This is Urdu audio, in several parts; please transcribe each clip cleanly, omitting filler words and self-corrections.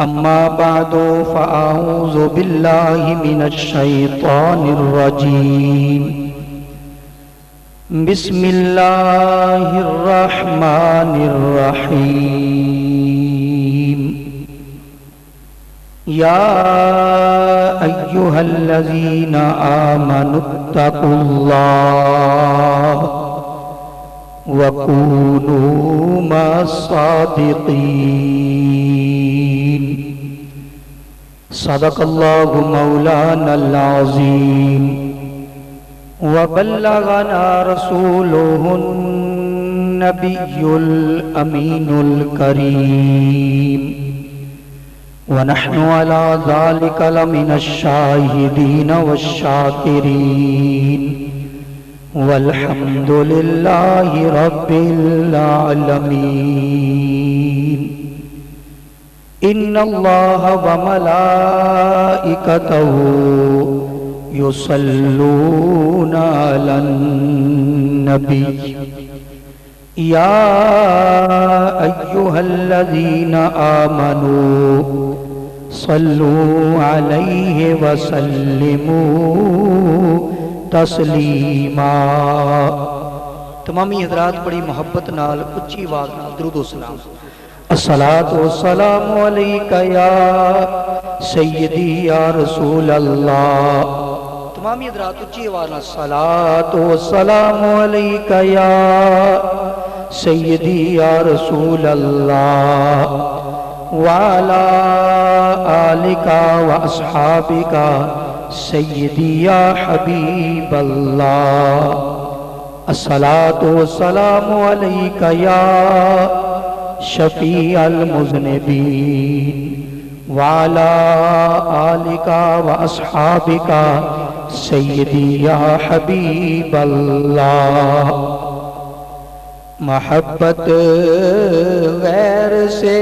أما بعد فأعوذ بالله من الشيطان الرجيم بسم الله الرحمن الرحيم يا أيها الذين آمنوا اتقوا الله وكونوا مع الصادقين صدق الله مولانا العظيم وبلغنا رسوله النبي الأمين الكريم ونحن على ذلك لمن الشاهدين والشاكرين والحمد لله رب العالمين إن الله وملائكته يصلون على النبي يا أيها الذين آمنوا صلوا عليه وسلموا تسلیما۔ تمامی حضرات بڑی محبت نال اچھی آواز نال درود و سلام۔ الصلاۃ والسلام علیک یا سیدی یا رسول اللہ۔ تمامی حضرات اچھی آواز نال الصلاۃ والسلام علیک یا سیدی یا رسول اللہ وعلی آلک واصحابک سیدی یا حبیب اللہ۔ الصلاۃ والسلام علیک یا شفیع المذنبین وعلی آلک واصحابک سیدی یا حبیب اللہ۔ محبت غیر سے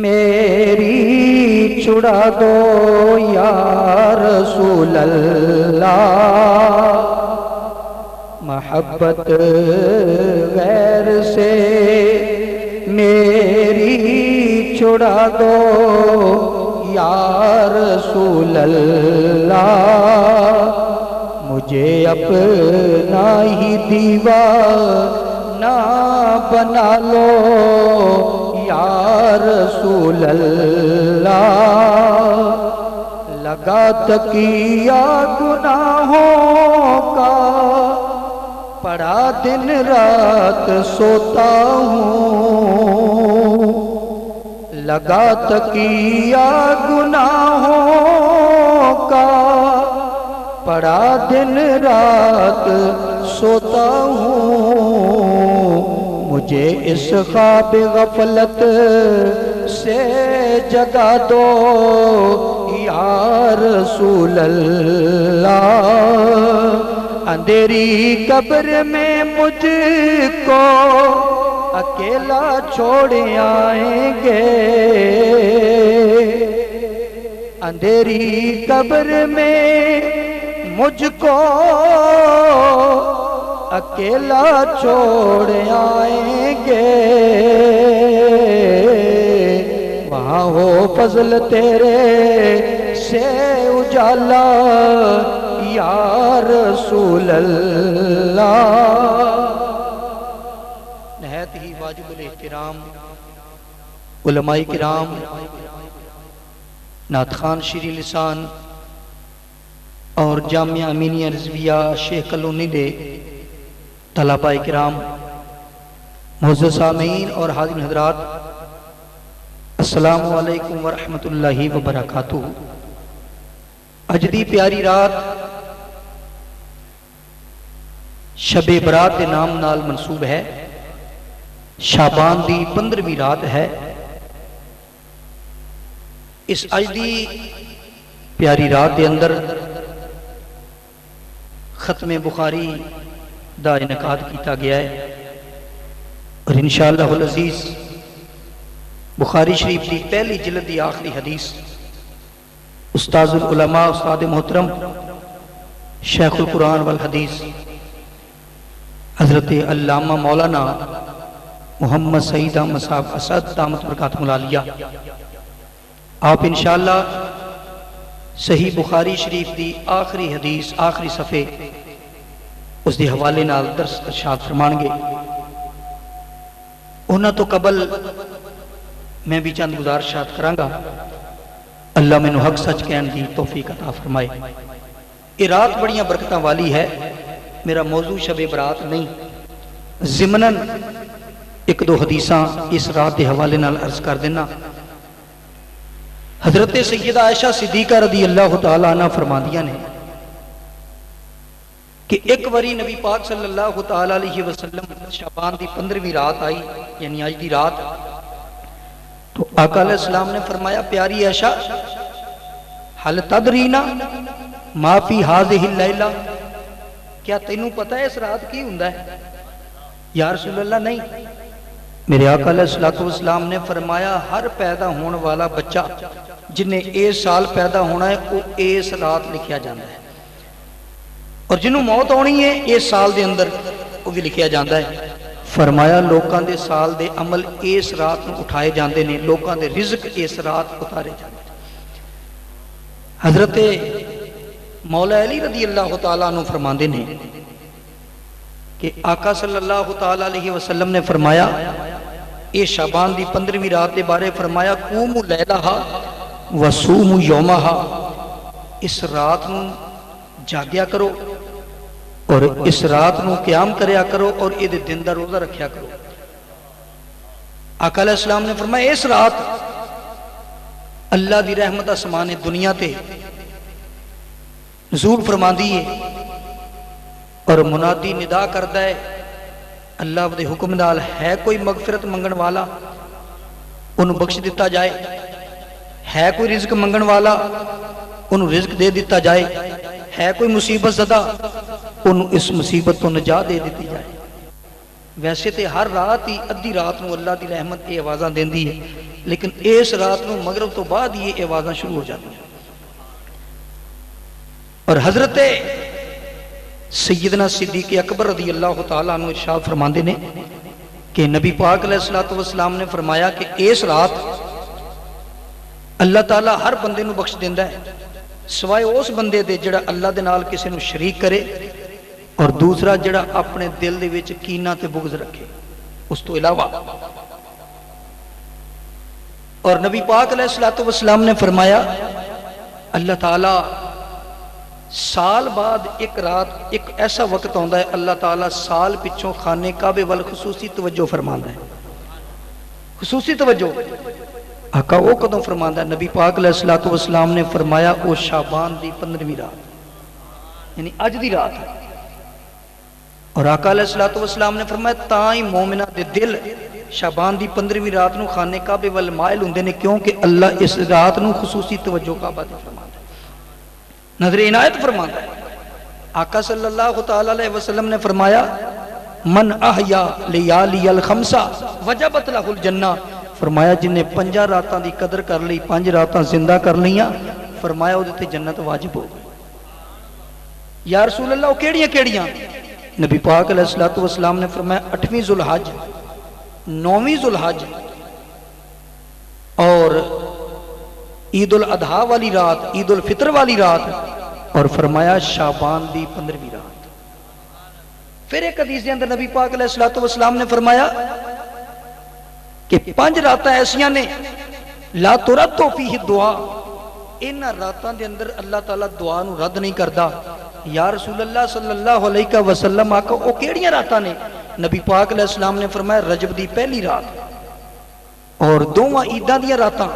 میری چھڑا دو یا رسول اللہ۔ محبت غیر سے میری چھڑا دو یا رسول اللہ۔ مجھے اپنا ہی دیوانہ بنا لو یا رسول اللہ۔ لگا تکیہ گناہوں کا پڑا دن رات سوتا ہوں۔ لگا تکیہ گناہوں کا پڑا دن رات سوتا ہوں۔ مجھے اس خواب غفلت سے جگا دو یا رسول اللہ۔ اندھیری قبر میں مجھ کو اکیلا چھوڑ آئیں گے۔ اندھیری قبر میں مجھ کو اکیلا چھوڑ آئیں گے۔ وہاں ہو فضل تیرے سے اجالا یا رسول اللہ۔ نہایت ہی واجب الاحترام علماء کرام، نعت خوان شیریں لسان اور جامعہ امینیہ رضویہ شیخ کلونی دے طلباء کرام، معزز سامعین اور حاضرین حضرات، السلام علیکم ورحمۃ اللہ وبرکاتہ۔ اج دی پیاری رات شب برات دے نام نال منسوب ہے۔ شعبان دی 15ویں رات ہے۔ اس اج دی پیاری رات دے اندر ختم بخاری دا انعقاد کیتا گیا ہے، اور انشاءاللہ العزیز بخاری شریف کی پہلی جلد دی آخری حدیث استاذ العلماء استاد محترم شیخ القرآن والحدیث حضرت علامہ مولانا محمد سعید احمد صاحب اسد دامت برکاتہم العالیہ، آپ انشاءاللہ صحیح بخاری شریف دی آخری حدیث آخری صفحے اس دی حوالے نال درس ارشاد فرمان گے۔ انہاں تو قبل میں بھی چند گزارشات کرانگا، اللہ میں حق سچ کہن دی توفیق عطا فرمائے۔ یہ رات بڑیاں برکتاں والی ہے، میرا موضوع شب برات نہیں، ضمناً ایک دو حدیثاں اس رات دے حوالے نال عرض کر دینا۔ حضرت سیدہ عائشہ صدیقہ رضی اللہ تعالیٰ عنہ فرماندیاں نے کہ ایک وری نبی پاک صلی اللہ تعالیٰ علیہ وسلم شعبان دی 15ویں رات آئی، یعنی آج دی رات، تو آقا علیہ السلام نے فرمایا پیاری عائشہ حل تدرینا ما فی ہذہ اللیلہ، کیا تینوں پتہ ہے اس رات کی ہوندا ہے؟ یا رسول اللہ نہیں۔ میرے آقا علیہ السلام نے فرمایا ہر پیدا ہونے والا بچہ جنہیں اس سال پیدا ہونا ہے وہ اس رات لکھیا جاندہ ہے، اور جنہوں موت ہونی ہے اس سال دے اندر وہ بھی لکھیا جاندہ ہے۔ فرمایا لوکاں دے سال دے عمل اس رات میں اٹھائے جاندے نے، لوکاں دے رزق اس رات اتارے جاندے۔ حضرت مولا علی رضی اللہ تعالیٰ عنہ فرماندے نے کہ آقا صلی اللہ تعالیٰ علیہ وسلم نے فرمایا یہ شعبان دی 15ویں رات دے بارے فرمایا قوموا لیلہا وصوموا یومہا، اس رات نو جاگیا کرو اور اس رات نو قیام کریا کرو اور یہ دن دا روزہ رکھیا کرو۔ آقا علیہ السلام نے فرمایا اس رات اللہ دی رحمت آسمان دنیا تے نزول فرماندی ہے اور منادی ندا کردہ ہے اللہ دے حکم نال ہے کوئی مغفرت منگن والا انہوں بخش دیتا جائے، ہے کوئی رزق منگن والا انہوں رزق دے دیتا جائے، ہے کوئی مصیبت زدہ انہوں اس مصیبت تو نجات دے دیتی جائے۔ ویسے تے ہر رات ہی ادھی رات نو اللہ دی رحمت یہ آوازاں دین دی ہے، لیکن اس رات نو مغرب تو بعد یہ آوازاں شروع ہو جاتی ہیں۔ اور حضرت سیدنا صدیق اکبر رضی اللہ تعالیٰ عنہ ارشاد فرماندے نے کہ نبی پاک علیہ السلام نے فرمایا کہ اس رات اللہ تعالیٰ ہر بندے نو بخش دیندہ ہے سوائے اس بندے دے جڑا اللہ دے نال کسی نو شریک کرے اور دوسرا جڑا اپنے دل دے وچ کینہ تے بغض رکھے اس تو علاوہ۔ اور نبی پاک علیہ السلام نے فرمایا اللہ تعالیٰ سال بعد ایک رات ایک ایسا وقت ہوندہ ہے اللہ تعالیٰ سال پچھوں خانے کعبے وال خصوصی توجہ فرماندہ ہے، خصوصی توجہ۔ آقا وہ قدم فرماندہ ہے؟ نبی پاک علیہ السلام نے فرمایا وہ شعبان دی 15ویں رات یعنی اج دی رات ہے۔ اور آقا علیہ السلام نے فرمایا تائیں مومنہ دے دل شعبان دی 15ویں رات نو خانے کعبے وال مائل ہوندے نے کیونکہ اللہ اس رات نو خصوصی توجہ کعبہ تے فرماندہ ہے، نظر عنایت فرماتا ہے۔ آقا صلی اللہ تعالیٰ علیہ وسلم نے فرمایا من احیا لیالی الخمسہ وجبت لہ الجنہ، فرمایا جنہیں 5 راتاں دی قدر کر لی 5 راتاں زندہ کر لیاں فرمایا وہ دیتے جنت واجب ہو گئی۔ یا رسول اللہ وہ کیڑیاں کیڑیاں؟ نبی پاک علیہ السلام نے فرمایا 8ویں ذوالحج، 9ویں ذوالحج اور عید الاضحیٰ والی رات، عید الفطر والی رات، اور فرمایا شعبان دی 15ویں رات۔ پھر ایک حدیث دے اندر نبی پاک علیہ السلام نے فرمایا کہ 5 راتاں ایسیاں نے لا ترد فیہ دعا، ان راتاں دے اندر اللہ تعالیٰ دعا نو رد نہیں کردا۔ یا رسول اللہ صلی اللہ علیہ وسلم آقا وہ کیڑیاں راتاں نے؟ نبی پاک علیہ السلام نے فرمایا رجب دی پہلی رات اور 2 عیداں دیاں راتاں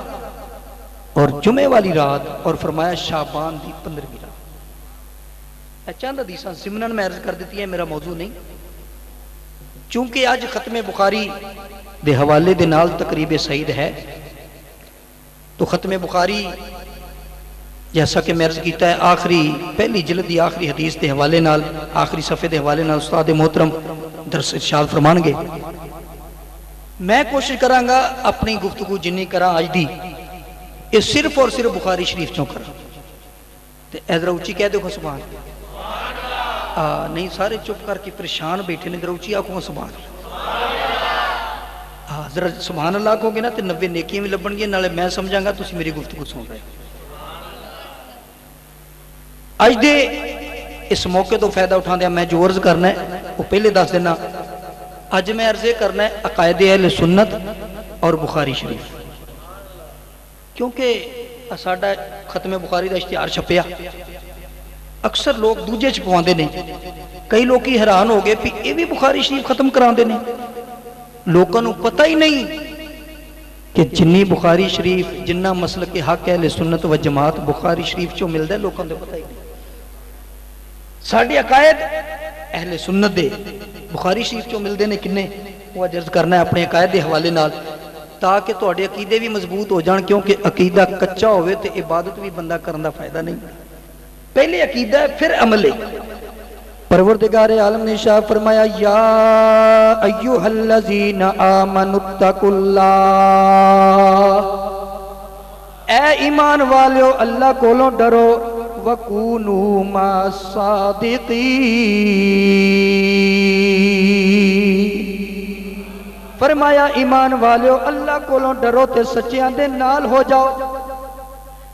اور جمعے والی رات، اور فرمایا شعبان دی 15ویں رات۔ چند حدیثاں ضمناً میں عرض کر دیتی ہیں، میرا موضوع نہیں۔ چونکہ آج ختم بخاری دے حوالے دے نال تقریب سعید ہے تو ختم بخاری جیسا کہ میں عرض کیتا ہے آخری پہلی جلد دی آخری حدیث دے حوالے نال آخری صفحے دے حوالے نال استاد محترم درس ارشاد فرمان گے۔ میں کوشش کراں گا اپنی گفتگو جنی کراں آج دی یہ صرف اور صرف بخاری شریف چوں کراں تے ادھر اونچی کہہ دیکھو سبحان اللہ۔ نہیں سارے چپ کر کے پریشان بیٹھے نے، ادھر اونچی آکھو سبحان اللہ۔ حضرت سبحان اللہ کہو گے نا تو 90 نیکیاں بھی لبن گیا، نالے میں سمجھاں گا تسی میری گفتگو سن رہے. اج دے اس موقع تو فائدہ اٹھا دیا میں جو عرض کرنا ہے وہ پہلے دس دینا. اج میں عرض کرنا ہے عقائد اہل سنت اور بخاری شریف، کیونکہ ساڈا ختم بخاری دا اشتہار چھپیا، اکثر لوگ دوجے چھپواندے نے. کئی لوگ ہی حیران ہو گئے کہ یہ بھی بخاری شریف ختم کراندے نے. لوگوں کو پتہ ہی نہیں کہ جنی بخاری شریف جنہ مسلک حق اہل سنت و جماعت بخاری شریف چوں ملدا ہے لوگوں کو پتہ ہی نہیں. ساڈے عقائد اہل سنت دے بخاری شریف چوں ملدے نے کنے، وہ عرض کرنا ہے اپنے عقائد دے حوالے نال تاکہ تواڈے عقیدے بھی مضبوط ہو جان، کیونکہ عقیدہ کچا ہوئے تے عبادت بھی بندہ کرن دا فائدہ نہیں. پہلے عقیدہ ہے پھر عمل ہے. پروردگار عالم نے ارشاد فرمایا یا ایھا الذین آمنوا اتقوا اللہ، اے ایمان والو اللہ کولوں ڈرو، وَكُونُوا مَعَ الصَّادِقِينَ، فرمایا ایمان والو اللہ کولوں ڈرو تے سچیاں دے نال ہو جاؤ.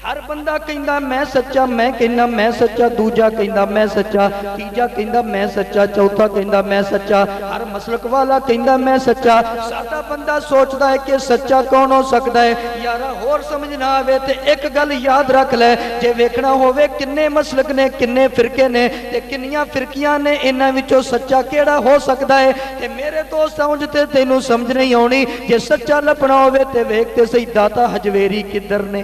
ہر بندہ کہندا میں سچا، میں کہنا میں سچا، دوجا کہندا میں سچا، تیجا کہندا میں سچا، چوتھا کہندا میں سچا، ہر مسلک والا کہندا میں سچا. سادہ بندہ سوچدا ہے کہ سچا کون ہو سکدا ہے. یارا ہور سمجھ نہ آوے تے ایک گل یاد رکھ لے، جے ویکھنا ہووے کنے مسلک نے، کنے فرقے نے تے کنیاں فرقیاں نے، انہاں وچوں سچا کیڑا ہو سکدا ہے. تے میرے دوست سمجھتے تینوں سمجھ نہیں آونی، جے سچا لبنا ہووے تے ویکھ تے صحیح داتا حجویری کدھر نے،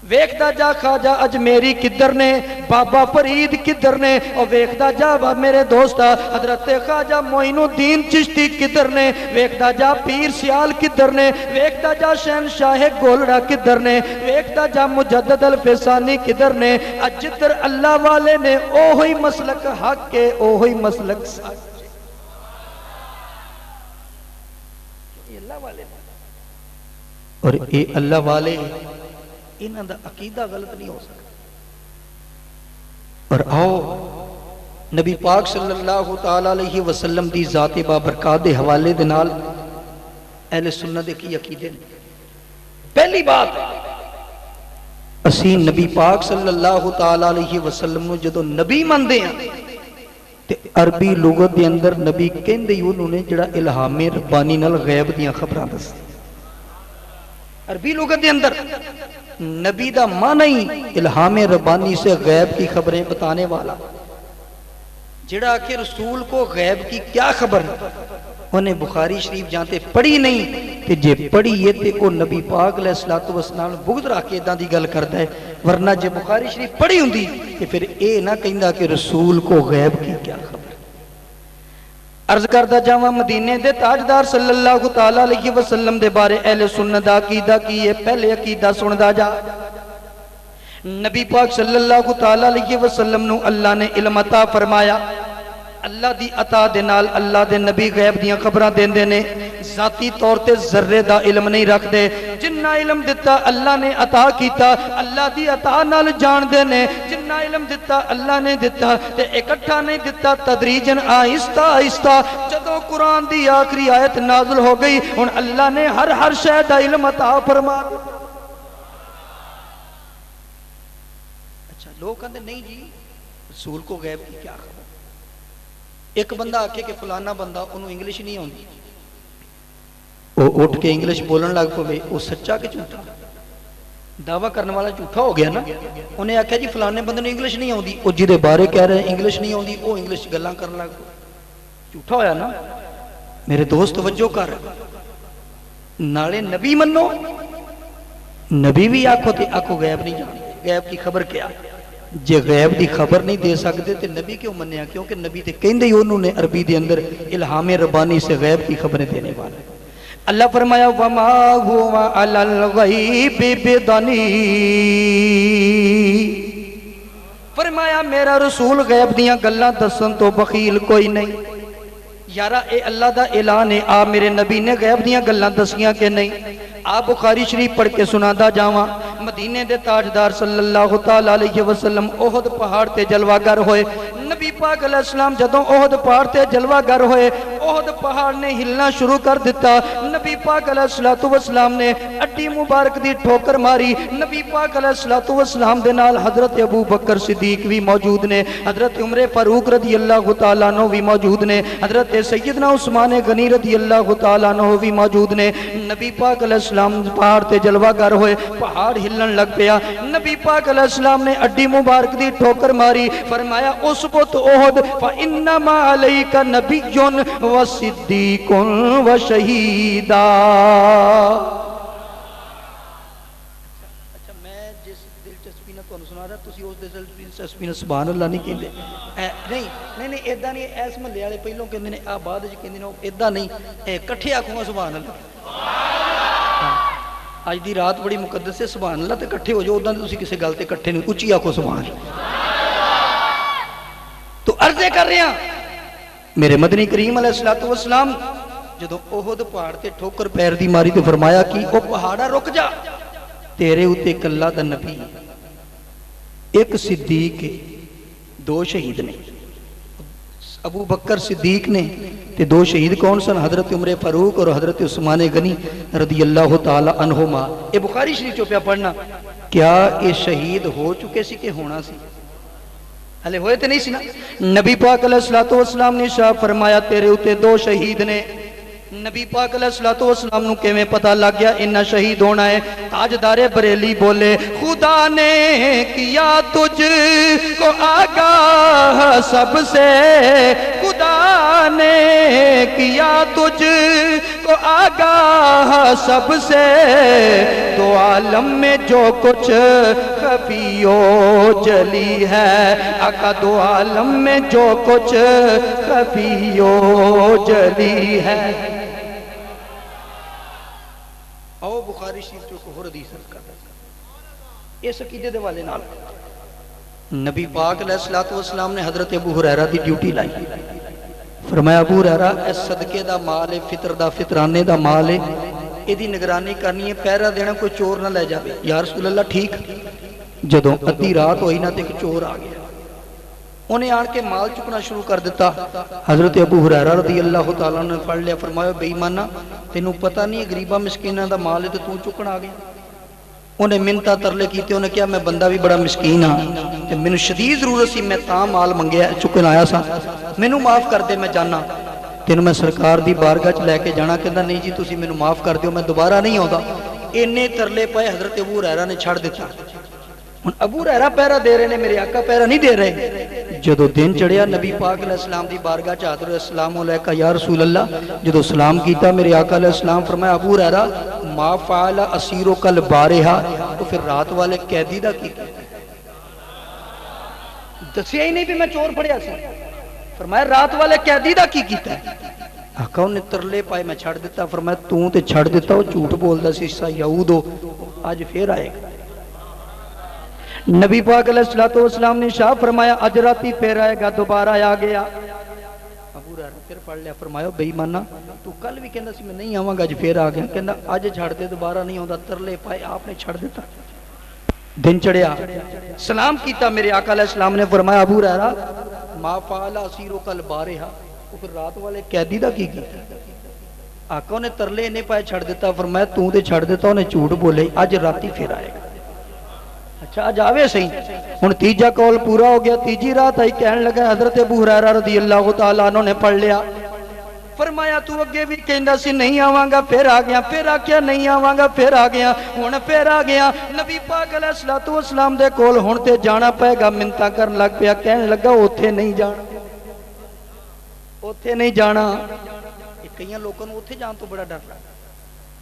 ویکھدا جا خواجہ اجمیری کدھر نے، بابا فرید کدھر نے، اور ویکھدا جا میرے دوستا حضرت خواجہ معین الدین چشتی کدھر نے، ویکھدا جا پیر سیال کدھر نے، ویکھدا جا شہنشاہ گولڑا کدھر نے، ویکھدا جا مجدد الفسانی کدھر نے. جدھر اللہ والے نے اوہی مسلک حق کے، اوہی مسلک سچ. یہ اللہ والے اور اے اللہ والے انہاں دا عقیدہ غلط نہیں ہو سکتا. اور آؤ نبی پاک صلی اللہ تعالی علیہ وسلم دی ذات بابرکات دے حوالے دے نال اہل سنت دے کی عقیدے نے. پہلی بات اسی نبی پاک صلی اللہ تعالی علیہ وسلم نو جدو نبی مندے ہیں تے عربی لغت دے اندر نبی کہندے انہوں نے جڑا الہام ربانی نال غیب دیاں خبراں دس. عربی لغت دے اندر نبی دا معنی الہام ربانی سے غیب کی خبریں بتانے والا. جڑا کہ رسول کو غیب کی کیا خبر انہیں بخاری شریف جانتے پڑھی نہیں تے جے پڑھی یہ تے او نبی پاک علیہ السلام بغض رکھ کے اداں دی گل کردا ہے. ورنہ جے بخاری شریف پڑھی ہوندی تے پھر اے نہ کہندا کہ رسول کو غیب کی کیا خبر. عرض کردہ جاواں مدینے دے تاجدار صلی اللہ تعالی علیہ وسلم دے بارے اہل سنت دا عقیدہ کی ہے. پہلے عقیدہ سندا جا. نبی پاک صلی اللہ تعالی علیہ وسلم نو اللہ نے علم عطا فرمایا. اللہ دی عطا دے نال اللہ دے نبی غیب دیاں خبراں دیندے نے. ذاتی طور تے ذرے دا علم نہیں رکھ دے. جنہ علم دیتا اللہ نے عطا کیتا اللہ دی عطا نال جان دے نے. جنہ علم دیتا اللہ نے دیتا تے اکٹھا نہیں دیتا، تدریجن آہستہ آہستہ. جدو قرآن دی آخری آیت نازل ہو گئی ہن اللہ نے ہر شے دا علم عطا فرما دیا. اچھا لوگ کہتے نہیں جی رسول کو غیب کی کیا خبر. ایک بندہ آکے کہ فلانا بندہ انہوں انگلش نہیں ہوندی، وہ اٹھ کے انگلش بولن لگ پوے، وہ سچا کہ جھوٹا؟ دعویٰ کرنے والا جھوٹا ہو گیا نا. انہیں آکھیا جی فلانے بندے نے انگلش نہیں ہوندی، وہ جدے بارے کہہ رہے ہیں انگلش نہیں ہوندی، وہ انگلش گلاں کرن لگ پوے. جھوٹا ہویا نا. میرے دوست توجہ کر، نالے نبی منو، نبی بھی آکھو تے آکھو غیب نہیں جان. غیب کی خبر کیا؟ جے غیب دی خبر نہیں دے سکتے تے نبی کیوں منیا؟ کیونکہ نبی تے کہندے ہی انہوں نے عربی دے اندر الہام ربانی سے غیب کی خبریں دینے والا. اللہ فرمایا وما هو علی الغیب بضنین، فرمایا میرا رسول غیب دیاں گلاں دسن تو بخیل کوئی نہیں. یارا اے اللہ دا اعلان ہے، آ میرے نبی نے غیب دیاں گلاں دسیاں کہ نہیں؟ آپ بخاری شریف پڑھ کے سنادا جاواں. مدینے دے تاجدار صلی اللہ تعالی علیہ وسلم احد پہاڑ تے جلوہ گر ہوئے. نبی پاک علیہ السلام جدوں احد پہاڑ تے جلوہ گر ہوئے احد پہاڑ نے ہلنا شروع کر دیتا نبی پاک علیہ السلام نے اڈی مبارک دی ٹھوکر ماری نبی پاک علیہ السلام دے نال حضرت ابو بکر صدیق بھی موجود نے حضرت عمر فاروق رضی اللہ تعالیٰ عنہ بھی موجود نے حضرت سیدنا عثمان غنی رضی اللہ تعالیٰ عنہ بھی موجود نے نبی پاک علیہ السلام پہاڑ تے جلوہ گر ہوئے پہاڑ ہلن لگ پیا نبی پاک علیہ السلام نے اڈی مبارک دی ٹھوکر ماری فرمایا اسبت احد فانما علیک نبی و صدیق و شہیدا سبحان اللہ نہیں کہندے نہیں ایدہ نہیں ایس ملے والے پہلوں کہندے نے آباد جی کہندے نے ایدہ نہیں کٹھے آکھوں گا سبحان اللہ آج دی رات بڑی مقدس ہے سبحان اللہ تے کٹھے ہو جو ادھا تسی کسے گل تے کٹھے نہیں اچھی آکھو سبحان تو عرضے کر رہے ہیں میرے مدنی کریم علیہ السلام جدو احد پہاڑ تے ٹھوکر پیر دی ماری تے فرمایا کہ او پہاڑا رک جا تیرے اتے کلہ دا نبی ایک صدیق دو شہید نے ابو بکر صدیق نے تے دو شہید کون سن حضرت عمر فاروق اور حضرت عثمان غنی رضی اللہ تعالی عنہما اے بخاری شریف چو پیا پڑھنا کیا یہ شہید ہو چکے سی کہ ہونا سی ہلے ہوئے تے نہیں سی نا نبی پاک علیہ السلام نے شاہ فرمایا تیرے اتے دو شہید نے نبی پاک علیہ السلام نو کے میں پتہ لگ گیا انہا شہید ہونا ہے تاجدار بریلی بولے خدا نے کیا تجھ کو آگاہ سب سے خدا نے کیا تجھ کو آگاہ سب سے تو عالم میں جو کچھ خفی و جلی ہے آقا دو عالم میں جو کچھ خفی و جلی ہے آؤ بخاری شریف جو کہور حدیث کرتا ہے اس عقیدے دے والے نال نبی پاک علیہ السلام نے حضرت ابو ہریرہ دی ڈیوٹی لائی فرمایا ابو ہریرہ اس صدقے دا مال ہے فطر دا فطرانے دا مال ہے یہ دی نگرانی کرنی ہے پہرا دینا کوئی چور نہ لے جاوے یا رسول اللہ ٹھیک جدوں ادھی رات ہوئی نہ تے ایک چور آ گیا انہیں آن کے مال چکنا شروع کر دیتا حضرت ابو ہریرہ رضی اللہ تعالیٰ نے پڑھ لیا فرمایا بے ایمانہ تینوں پتہ نہیں ہے غریبہ مسکینہ دا مال ہے تو چکن آ گیا انہیں منتا ترلے کیتے انہیں کیا میں بندہ بھی بڑا مسکین ہاں میں شدید ضرورت سی میں تاں مال منگیا چکن آیا سا میں معاف کر دے میں جانا تینوں میں سرکار دی بارگاہ چ لے کے جانا کہندا نہیں جی تسی میں معاف کر دیو میں دوبارہ نہیں آؤں اینے ترلے پائے حضرت ابو ہریرہ نے چھڑ دیتا ابو ہریرہ پیرا دے رہے نے میرے آقا پیرا نہیں دے رہے جدو دن چڑھیا نبی پاک علیہ السلام دی بارگاہ چاہتے رہے السلام علیکہ یا رسول اللہ جدو سلام کیتا میرے آقا علیہ السلام فرمایا ابو ہریرہ ما فعل اسیرو کل بارہا تو پھر رات والے قیدی دا کی دسیا ہی نہیں بھی میں چور پڑیا سی فرمایا رات والے قیدی دا کی کیتا ہے آقا انہیں ترلے پائے میں چھڑ دیتا فرمایا توں تے چھڑ دیتا ہو جھوٹ بول دا سیسا یہود ہو آج پھر آئے گا نبی پاک علیہ السلام نے شاہ فرمایا اجراتی پھر آئے گا دوبارہ آ گیا ابو ہریرہ پھر پڑھ لیا فرمایا بے ایمانہ تو کل بھی کہندا سی میں نہیں آواں گا اج پھر آ گیا کہندا اج چھڑ دے دوبارہ نہیں ہوندا ترلے پائے آپ نے چھڑ دیتا دن چڑھیا سلام کیتا میرے آقا علیہ السلام نے فرمایا ابو ہریرہ ما فعل اسیرو کل بارہا تو پھر رات والے قیدی دا کی کیتا آقا نے ترلے نے پائے چھڑ دیتا فرمایا تو تے چھڑ دیتا انہیں جھوٹ بولے اج راتی پھر آئے گا اچھا جاوے صحیح ہن تیجا کول پورا ہو گیا تیجی رات آئی کہنے لگا حضرت ابو ہریرہ رضی اللہ تعالیٰ عنہ نے پڑھ لیا فرمایا تو اگے بھی کہندا سی نہیں آواں گا پھر آ گیا پھر آکھیا نہیں آواں گا پھر آ گیا ہن پھر آ گیا نبی پاک علیہ السلام دے کول ہن تے جانا پائے گا منتا کرن لگ پیا کہنے لگا اوتھے نہیں جانا اوتھے نہیں جانا کئی لوگوں کو اوتھے جان تو بڑا ڈر لگتا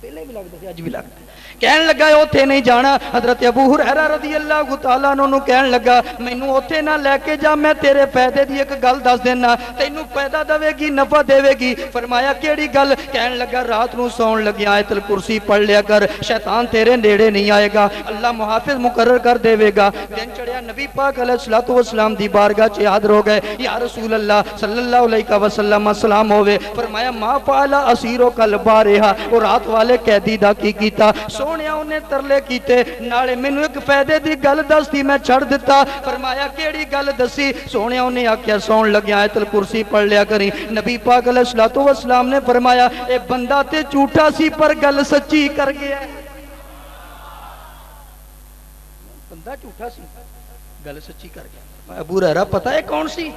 پہلے بھی لگتا ہے اج بھی لگتا ہے کہنے لگا اوتھے نہیں جانا حضرت ابو ہریرہ رضی اللہ تعالیٰ عنہ کہنے لگا مینوں اوتھے نہ لے کے جا میں تیرے فائدے دی ایک گل دس دینا تینوں فائدہ دے گی نفع دے گی فرمایا کیڑی گل کہنے لگا رات نو سون لگی آیت الکرسی پڑھ لیا کر شیطان تیرے نیڑے نہیں آئے گا اللہ محافظ مقرر کر دے گا دن چڑھیا نبی پاک علیہ السلام دی بارگاہ چ حاضر ہو گئے یا رسول اللہ صلی اللہ علیہ وسلم سلام ہوئے فرمایا ما فعل اسیرو کل بارہا اور رات والے والے قیدی دا کی کیتا سونیا انہیں ترلے کیتے نالے مینوں ایک فائدے دی گل دستی میں چھڑ دیتا فرمایا کیڑی گل دسی سونیا انہیں آکھیا سون لگیا آیت الکرسی پڑھ لیا کریں نبی پاک علیہ السلام نے فرمایا اے بندہ تے جھوٹا سی پر گل سچی کر گیا بندہ جھوٹا سی گل سچی کر گیا ابو ہریرہ پتہ ہے کون سی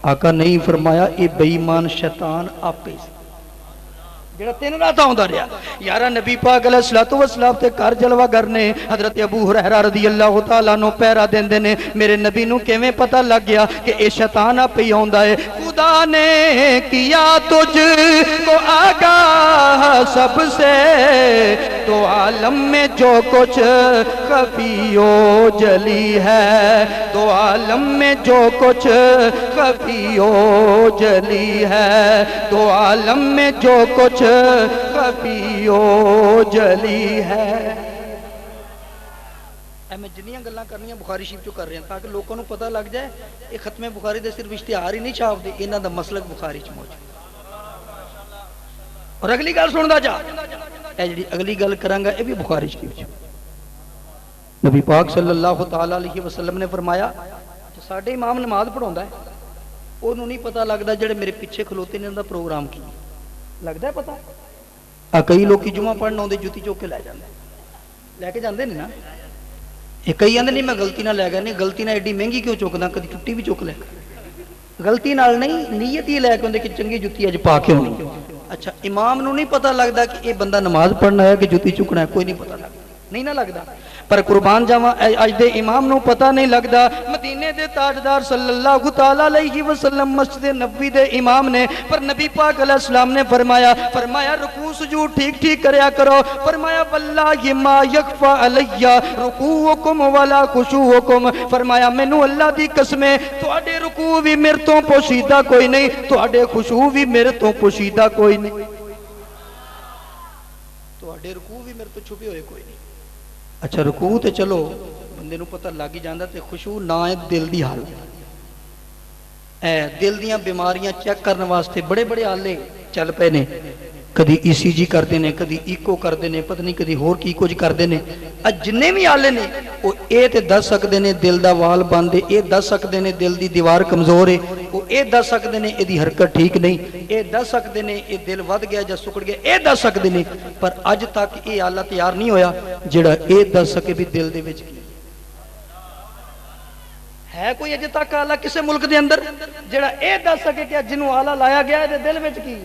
آقا نہیں فرمایا اے بے ایمان شیطان آپے سی جڑا تین رات آؤں رہا یارہ نبی پاک علیہ السلام تے کار جلوہ گرنے حضرت ابو ہریرہ رضی اللہ تعالیٰ نو پیرا دین دینے میرے نبی نو کیویں پتہ لگ گیا کہ اے شیطان آپ ہی آؤں ہے خدا نے کیا تجھ کو آگاہ سب سے تو عالم میں جو کچھ خفی و جلی ہے تو عالم میں جو کچھ خفی و جلی ہے تو عالم میں جو کچھ خفی و جلی ہے میں جنیاں گلاں کرنیاں بخاری شریف جو کر رہے ہیں تاکہ لوگوں کو پتہ لگ جائے یہ ختم بخاری دے صرف اشتہار ہی نہیں چھاپ دے انہاں دا مسلک بخاری چ موجود اور اگلی گل سندا جا اے جڑی اگلی گل کراں گا اے بھی بخاری شریف چ نبی پاک صلی اللہ تعالی علیہ وسلم نے فرمایا ساڈے امام نماز پڑھاوندا ہے اونوں نہیں پتہ لگدا جڑے میرے پیچھے کھلوتے نے ان دا پروگرام کی لگتا ہے پتا کئی لوگ جمعہ پڑھنا آتے جوتی چوک کے لے کے جاندے نہیں نا یہ کئی آدھے نہیں میں غلطی نہ لے گیا نہیں غلطی نہ ایڈی مہنگی کیوں چکنا کدی ٹوٹی بھی چک لے غلطی نال نہیں نیت ہی لے کے آتے کہ چنگی جوتی اج پا کے ہونی اچھا امام نو نہیں پتا لگتا کہ یہ بندہ نماز پڑھنا ہے کہ جوتی چکنا ہے کوئی نہیں پتا لگتا نہیں نہ لگتا پر قربان جاواں اج دے امام نو پتہ نہیں لگدا مدینے دے تاجدار صلی اللہ تعالی علیہ وسلم مسجد نبوی دے امام نے پر نبی پاک علیہ السلام نے فرمایا رکوع سجود ٹھیک ٹھیک کریا کرو فرمایا واللہ ما یخفى علی رکوعکم ولا خشوعکم فرمایا مینوں اللہ دی قسمیں تواڈے رکوع بھی میرے تو پوشیدہ کوئی نہیں تواڈے خشوع بھی میرے تو پوشیدہ کوئی نہیں تواڈے رکوع بھی میرے تو چھپے ہوئے کوئی نہیں اچھا رکوع تے چلو بندے نو پتہ لگ ہی جاندا تے خشوع نہ ہے دل دی حالت دل دیاں بیماریاں چیک کرنے واسطے بڑے بڑے آلے چل پے نے کدی ای سی جی کردے نے کدی ایکو کردے نے پتہ نہیں کدی ہور کی کچھ کردے نے جنے بھی آلے نے وہ اے تے دس سکدے نے دل دا وال بند ہے اے دس سکدے نے دل دی دیوار کمزور ہے وہ اے دس سکدے نے اے دی حرکت ٹھیک نہیں اے دس سکدے نے اے دل ود گیا یا سکڑ گیا اے دس سکدے نے پر اج تک اے آلہ تیار نہیں ہویا جڑا اے دس سکے بھی دل دے وچ کی ہے کوئی اج تک آلہ کسے ملک دے اندر جڑا اے دس سکے کہ جنوں آلہ لایا گیا ہے دل وچ کی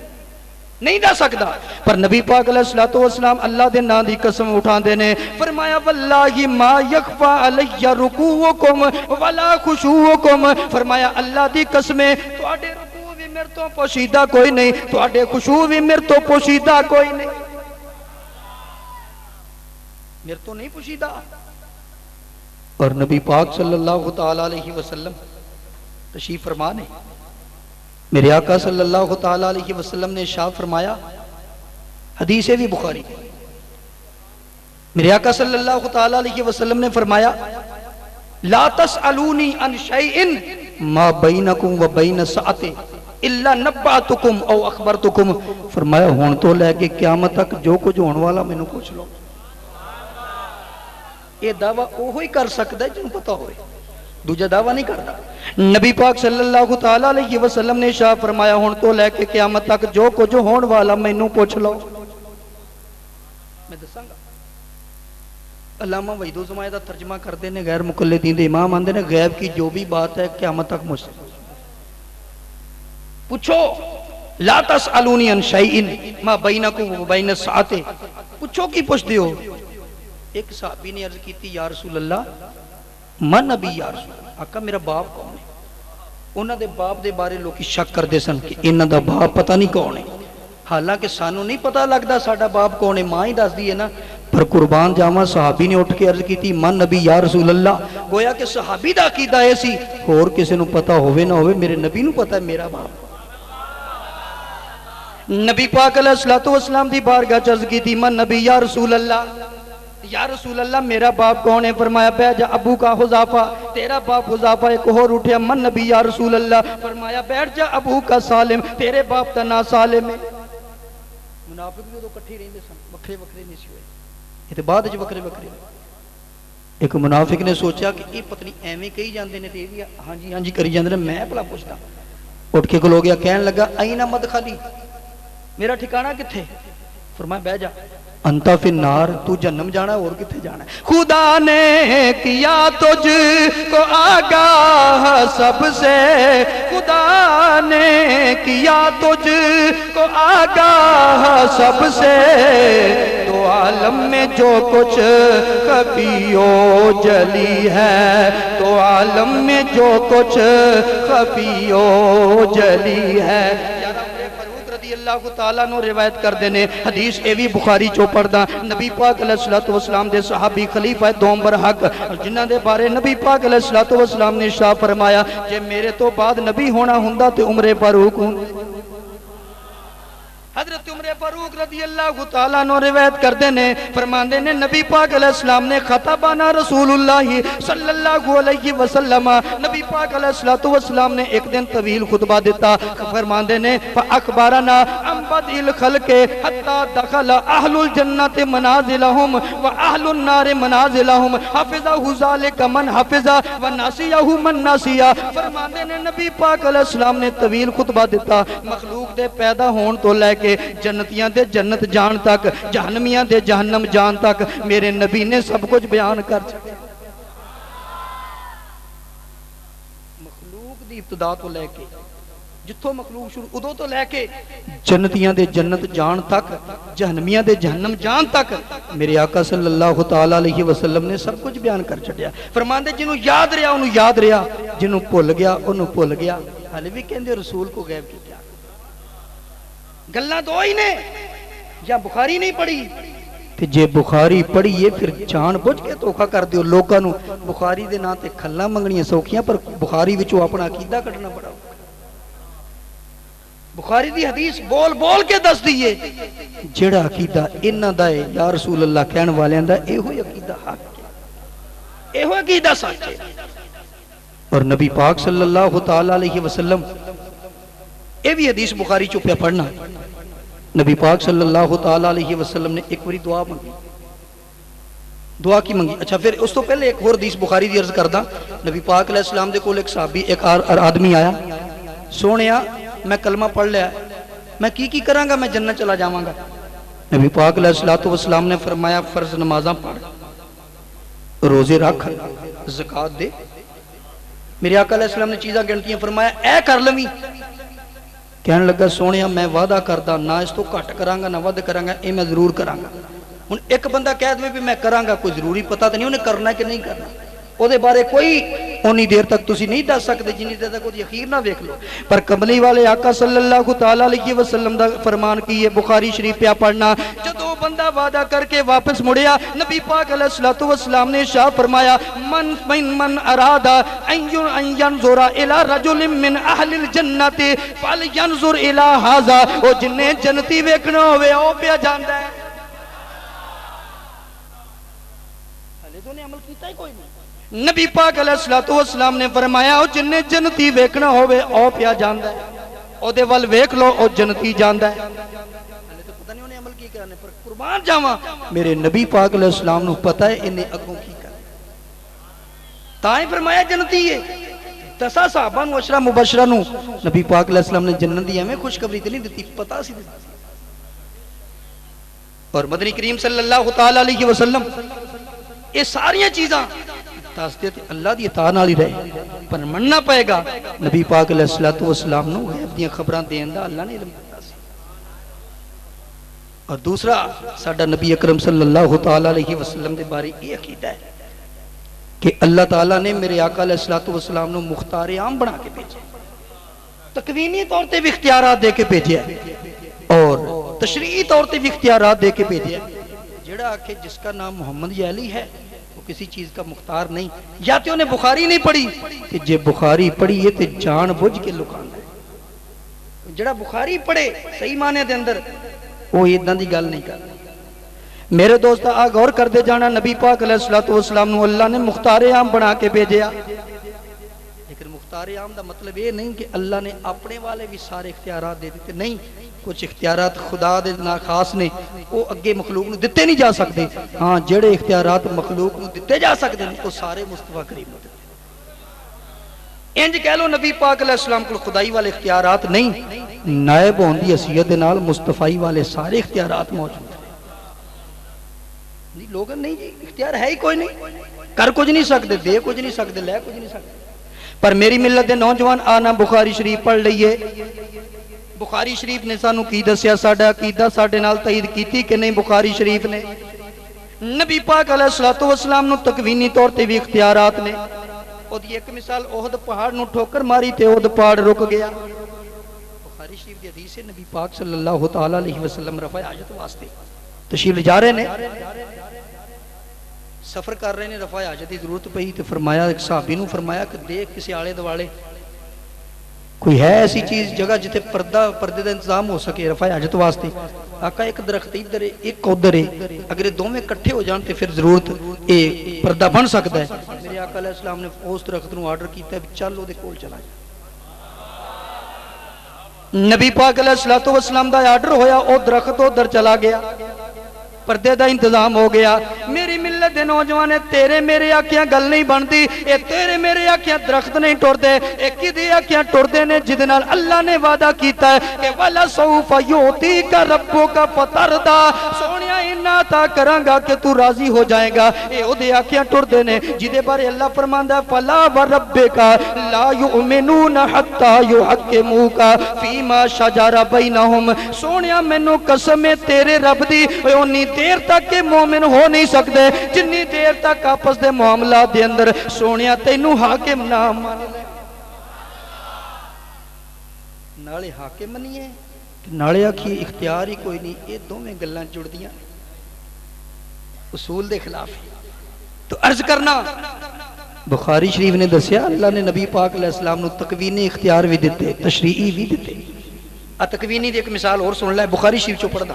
نہیں دس سکتا پر نبی پاک علیہ السلام اللہ دے نام دی قسم اٹھا دینے فرمایا واللہ ما یخفى علی رکوعکم ولا خشوعکم فرمایا اللہ دی قسمیں تواڈے رکوع بھی میرے تو پوشیدہ کوئی نہیں تواڈے خشوع بھی میرے تو پوشیدہ کوئی نہیں میرے تو نہیں پوشیدہ اور نبی پاک صلی اللہ تعالی علیہ وسلم تشریف فرما نے میرے آقا صلی اللہ تعالی علیہ وسلم نے ارشاد فرمایا حدیث ہے بھی بخاری میرے آقا صلی اللہ تعالی علیہ وسلم نے فرمایا لا تسألونی عن شیء ما بینکم و بین ساعت الا نبعتکم او اخبرتکم فرمایا ہون تو لے کے قیامت تک جو کچھ ہون والا مینوں پوچھ لو یہ دعویٰ وہی کر سکتا ہے جنوں پتہ ہوئے دوجہ دعویٰ نہیں کرتا نبی پاک صلی اللہ تعالی علیہ وسلم نے ارشاد فرمایا ہون تو لے کے قیامت تک جو کچھ ہون والا مینوں پوچھ لو میں دساں گا علامہ وحید الزماں دا ترجمہ کردے نے غیر مقلدین دے امام آندے نے غیب کی جو بھی بات ہے قیامت تک مجھ سے پوچھو لا تسألونی عن شیء ما بینکم و بین الساعت پوچھو کی پوچھ دیو ایک صحابی نے عرض کی تھی یا رسول اللہ من نبی یا رسول اللہ آقا میرا باپ کون ہے انہاں دے باپ دے بارے لوگ شک کر دے سن کہ انہاں دا باپ پتہ نہیں کون ہے حالانکہ سانو نہیں پتہ لگدا ساڈا باپ کون ہے ماں ہی دس دی ہے نا پر قربان جاواں صحابی نے اٹھ کے عرض کی تھی من نبی یا رسول اللہ گویا کہ صحابی دا عقیدہ ہے سی اور کسی نو پتہ ہوئے نہ ہوئے میرے نبی نو پتہ ہے میرا باپ نبی پاک علیہ السلام دی بارگاہ چ عرض کی تھی من نبی یا رسول اللہ میرا باپ کون ہے فرمایا بیٹھ جا ابو کا حذافہ تیرا باپ حذافہ ایک اور اٹھیا من نبی یا رسول اللہ فرمایا بیٹھ جا ابو کا سالم تیرے باپ کا نا سالم ہے منافق بھی تو کٹھی رہندے سن وکھرے وکھرے نہیں سی ہوئے، یہ تو بعد وکھرے وکھرے۔ ایک منافق نے سوچا کہ یہ پتہ نہیں ایویں کہی جاندے نے تے یہ بھی ہاں جی کری جاندے نے، میں بھلا پوچھدا۔ اٹھ کے کھلو گیا، کہنے لگا این مدخلی، میرا ٹھکانہ کتھے؟ فرمایا بیٹھ جا، انت فی النار، تو جہنم جانا ہے اور کتھے جانا ہے؟ خدا نے کیا تجھ کو آگاہ سب سے، خدا نے کیا تجھ کو آگاہ سب سے، تو عالم میں جو کچھ خفی و جلی ہے، تو عالم میں جو کچھ خفی و جلی ہے۔ اللہ تعالیٰ نو روایت کر دینے حدیث ایوی بخاری چوپردہ، نبی پاک علیہ السلام دے صحابی خلیفہ دوم برحق جنہ دے بارے نبی پاک علیہ السلام نے ارشاد فرمایا جے میرے تو بعد نبی ہونا ہوندا تے عمر فاروق ہوں۔ حضرت عمر فاروق رضی اللہ تعالیٰ نو روایت کر دینے فرماندے نے نبی پاک علیہ السلام نے خطبانا رسول اللہ صلی اللہ علیہ وسلم، نبی پاک علیہ السلام نے ایک دن طویل خطبہ دیتا، فرماندے نے فاخبارنا عن بدء الخلق حتی دخل اہل الجنت منازلہم و اہل النار منازلہم، حفظہ ذالک من حفظہ و ناسیہ من ناسیہ۔ فرماندے نے نبی پاک علیہ السلام نے طویل خطبہ دیتا، مخلوق دے پیدا ہون تو لے کہ جنتیاں دے جنت جان تک، جہنمیاں دے جہنم جان تک میرے نبی نے سب کچھ بیان کر چھڑیا۔ مخلوق دی ابتدا تو لے کے جتھوں مخلوق شروع ادو تو لے کے جنتیاں دے جنت جان تک، جہنمیاں دے جہنم جان تک میرے آقا صلی اللہ تعالیٰ علیہ وسلم نے سب کچھ بیان کر چھڑیا۔ فرماندے جنہوں یاد رہا انہوں یاد رہا، جنہوں بھول گیا انہوں بھول گیا۔ حالے بھی کہندے رسول کو غیب کی کیا گلہ دو ہی نے، یا بخاری نہیں پڑھی تے جے بخاری پڑھیے پھر جان بوجھ کے دھوکا کر دیو لوکاں نو۔ بخاری دے نا تے کھلاں منگنیاں سوکھیاں، پر بخاری وچوں اپنا عقیدہ کڈنا بڑا بخاری دی حدیث بول بول کے دس دیئے جڑا عقیدہ انہاں دا ہے یا رسول اللہ کہن والیاں دا ایہو عقیدہ حق ہے، ایہو عقیدہ سچ ہے۔ اور نبی پاک صلی اللہ تعالیٰ علیہ وسلم اے بھی حدیث بخاری چوپیا پڑھنا، نبی پاک صلی اللہ تعالیٰ علیہ وسلم نے ایک باری دعا منگی، دعا کی منگی۔ اچھا پھر اس تو پہلے ایک اور حدیث بخاری دی عرض کردہ، نبی پاک علیہ السلام دے کول ایک صحابی ایک آدمی آیا، سونیا میں کلمہ پڑھ لیا میں کی کروں گا، میں جنت چلا جاواں گا۔ نبی پاک علیہ السلام نے فرمایا فرض نمازاں پڑھ، روزے رکھ، زکوٰۃ دے۔ میرے آقا علیہ السلام نے چیزاں گنتیاں، فرمایا اے کر لویں۔ کہنے لگا سونیا میں وعدہ کردا نہ اس تو گھٹ کراں گا نہ ود کراں گا، اے میں ضرور کراں گا۔ ہن ایک بندہ کہہ دے بھی میں کراں گا، کوئی ضروری پتہ تے نہیں انہیں کرنا ہے کہ نہیں کرنا، او دے بارے کوئی اونی دیر تک تسی نہیں دس سکتے جنی دیر تک یقین نہ ویکھ لو۔ پر کملی والے آقا صلی اللہ تعالیٰ علیہ وسلم دا فرمان کی ہے بخاری شریف پہ پڑھنا، جدو بندہ وعدہ کر کے واپس مڑیا نبی پاک علیہ السلام نے شاہ فرمایا من ارادہ ان ینظر الى رجل من اہل الجنت فلینظر الى ھذا، او جنہیں جنتی ویکھنا ہوئے او پہ جاندا ہے۔ حالے تو نے عمل کیتا ہی کوئی نہیں۔ نبی پاک علیہ السلام نے فرمایا او جنہیں جنتی ویکھنا ہوئے او پیا جاندا ہے، او دے ول ویکھ لو او جنتی جاندا ہے۔ حالے تو پتہ نہیں انہیں عمل کی کرنے، پر قربان جاواں میرے نبی پاک علیہ السلام نو پتہ ہے انہیں اگوں کی کرنے، تائیں فرمایا جنتی ہے۔ دسا صحابہ نو عشرہ مبشرہ نو نبی پاک علیہ السلام نے جنت دی ہمیں خوشخبری تے نہیں دیتی، پتہ سی دیتی۔ اور مدنی کریم صلی اللہ تعالیٰ علیہ وسلم یہ ساریاں چیزاں تاستے تھے اللہ دی اطاعت نال ہی رہے، پر مننا پائے گا نبی پاک علیہ السلام نو غیب دیاں خبراں دین دا اللہ نے علم دیتا سی۔ اور دوسرا ساڈا نبی اکرم صلی اللہ تعالیٰ علیہ وسلم دے بارے یہ عقیدہ ہے کہ اللہ تعالیٰ نے میرے آقا علیہ السلام نو مختار عام بنا کے بھیجے، تکوینی طور تے بھی اختیارات دے کے بھیجے اور تشریعی طور تے بھی اختیارات دے کے بھیجے۔ جڑا آکھے جس کا نام محمد یا علی ہے وہ کسی چیز کا مختار نہیں، یا تے انہیں بخاری نہیں پڑھی کہ جے بخاری پڑھی ہے تے جان بوجھ کے لکانا ہے۔ جڑا بخاری پڑھے صحیح معنی دے اندر وہ ادھاں دی گل نہیں کرنا۔ میرے دوست آ غور کر دے جانا نبی پاک علیہ السلام نو اللہ نے مختار عام بنا کے بھیجیا، لیکن مختار عام دا مطلب یہ نہیں کہ اللہ نے اپنے والے بھی سارے اختیارات دے دیتے، نہیں، کچھ اختیارات خدا دے خاص نے وہ اگے مخلوق نو دتے نہیں جا سکتے. ہاں جڑے اختیارات مخلوق نو دتے جا سکتے ہیں وہ سارے مصطفیٰ کریم نو دتے. انج کہہ لو نبی پاک علیہ السلام کو خدائی والے اختیارات نہیں, نائب ہون دی حیثیت دے نال مصطفی والے سارے اختیارات موجود ہیں. لوگ نہیں جی اختیار ہے ہی کوئی نہیں, کر کچھ نہیں سکتے, دے کچھ نہیں سکتے, لے کچھ نہیں سکتے. پر میری ملت دے نوجوان آنا بخاری شریف پڑھ لئیے. بخاری شریف نے سانو کی دسیا, ساڈا عقیدہ ساڈے نال تائید کیتی کہ نہیں. بخاری شریف نے نبی پاک علیہ السلام نو تکوینی طور تے بھی اختیارات نے. او دی ایک مثال احد پہاڑ نو ٹھوکر ماری تے احد پہاڑ رک گیا. بخاری شریف دی حدیث ہے نبی پاک صلی اللہ تعالی علیہ وسلم رفع حاجت واسطے تشریف لے جا رہے نے, سفر کر رہے نے, رفع حاجت دی ضرورت پئی تے فرمایا ایک صحابی نو فرمایا کہ دیکھ کسی آلے دوالے کوئی ہے ایسی چیز جگہ جتے پردے دا انتظام ہو سکے رفع حاجت واسطے. آقا ایک درخت ادھر ہے ایک ادھر ہے, اگر دو میں کٹھے ہو جان تے پھر ضرورت پردہ بن سکتا ہے. میرے آقا علیہ السلام نے اس درخت نو آرڈر کیتا ہے چل او دے کول چلا جا. نبی پاک علیہ السلام دا آرڈر ہویا, او درخت ادھر چلا گیا, پردے دا انتظام ہو گیا. میری ملت دے نوجوانے تیرے میرے آکھیاں گل نہیں بنتی, اے تیرے میرے آکھیاں درخت نہیں ٹور دے, اے کدی آکھیاں ٹور دے نے جدے نال اللہ نے وعدہ کیتا ہے کہ وَلَسَوْفَ يُعْتِيكَ رَبُّكَ فَتَرْضَىٰ, سونیا اِنّا تا کرانگا کہ تو راضی ہو جائے گا. اے او دے آکھیاں ٹور دے نے جدے بارے اللہ فرماندا ہے فَلَا وَرَبِّكَ لَا يُؤْمِنُونَ حَتَّى يُحَكِّمُوكَ فِي مَا شَجَرَ بَيْنَهُمْ. سونیا مینوں قسم ہے تیرے رب دی, اونی دیر تک کہ مومن ہو نہیں سکتے جنی دیر تک آپس دے معاملات دے اندر سونیا تینوں حاکم نہ مان لے. نالے حاکم نہیں ہے نالے آکھی اختیار ہی کوئی نہیں, یہ دو میں گلیں جڑ دیاں اصول دے خلاف. تو عرض کرنا بخاری شریف نے دسیا اللہ نے نبی پاک علیہ السلام نو تکوینی اختیار بھی دیتے, تشریعی بھی دیتے. تکوینی دی ایک مثال اور سن لے, بخاری شریف چو پڑھ دا.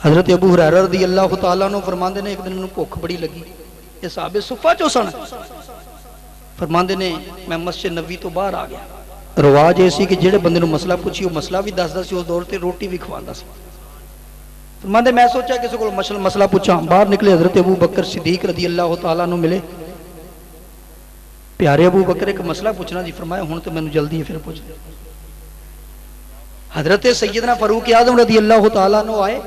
حضرت ابو ہریرہ رضی اللہ تعالیٰ عنہ فرماندے نے ایک دن انہوں بھوک بڑی لگی, یہ صحابہ صفہ چو سن, فرماندے نے میں مسجد نبوی تو باہر آ گیا. رواج ایسی کہ جڑے بندے نو مسئلہ پوچھی وہ مسئلہ بھی دس سی, اس دور تے روٹی بھی کھواندا سی. فرماندے میں سوچا کسی کو مسئلہ پوچھا, باہر نکلے حضرت ابو بکر صدیق رضی اللہ تعالیٰ عنہ ملے. پیارے ابو بکر ایک مسئلہ پوچھنا جی. فرمایا ہوں تو میں جلدی ہے پھر پوچھ. حضرت سیدنا فاروق اعظم رضی اللہ تعالیٰ عنہ آئے,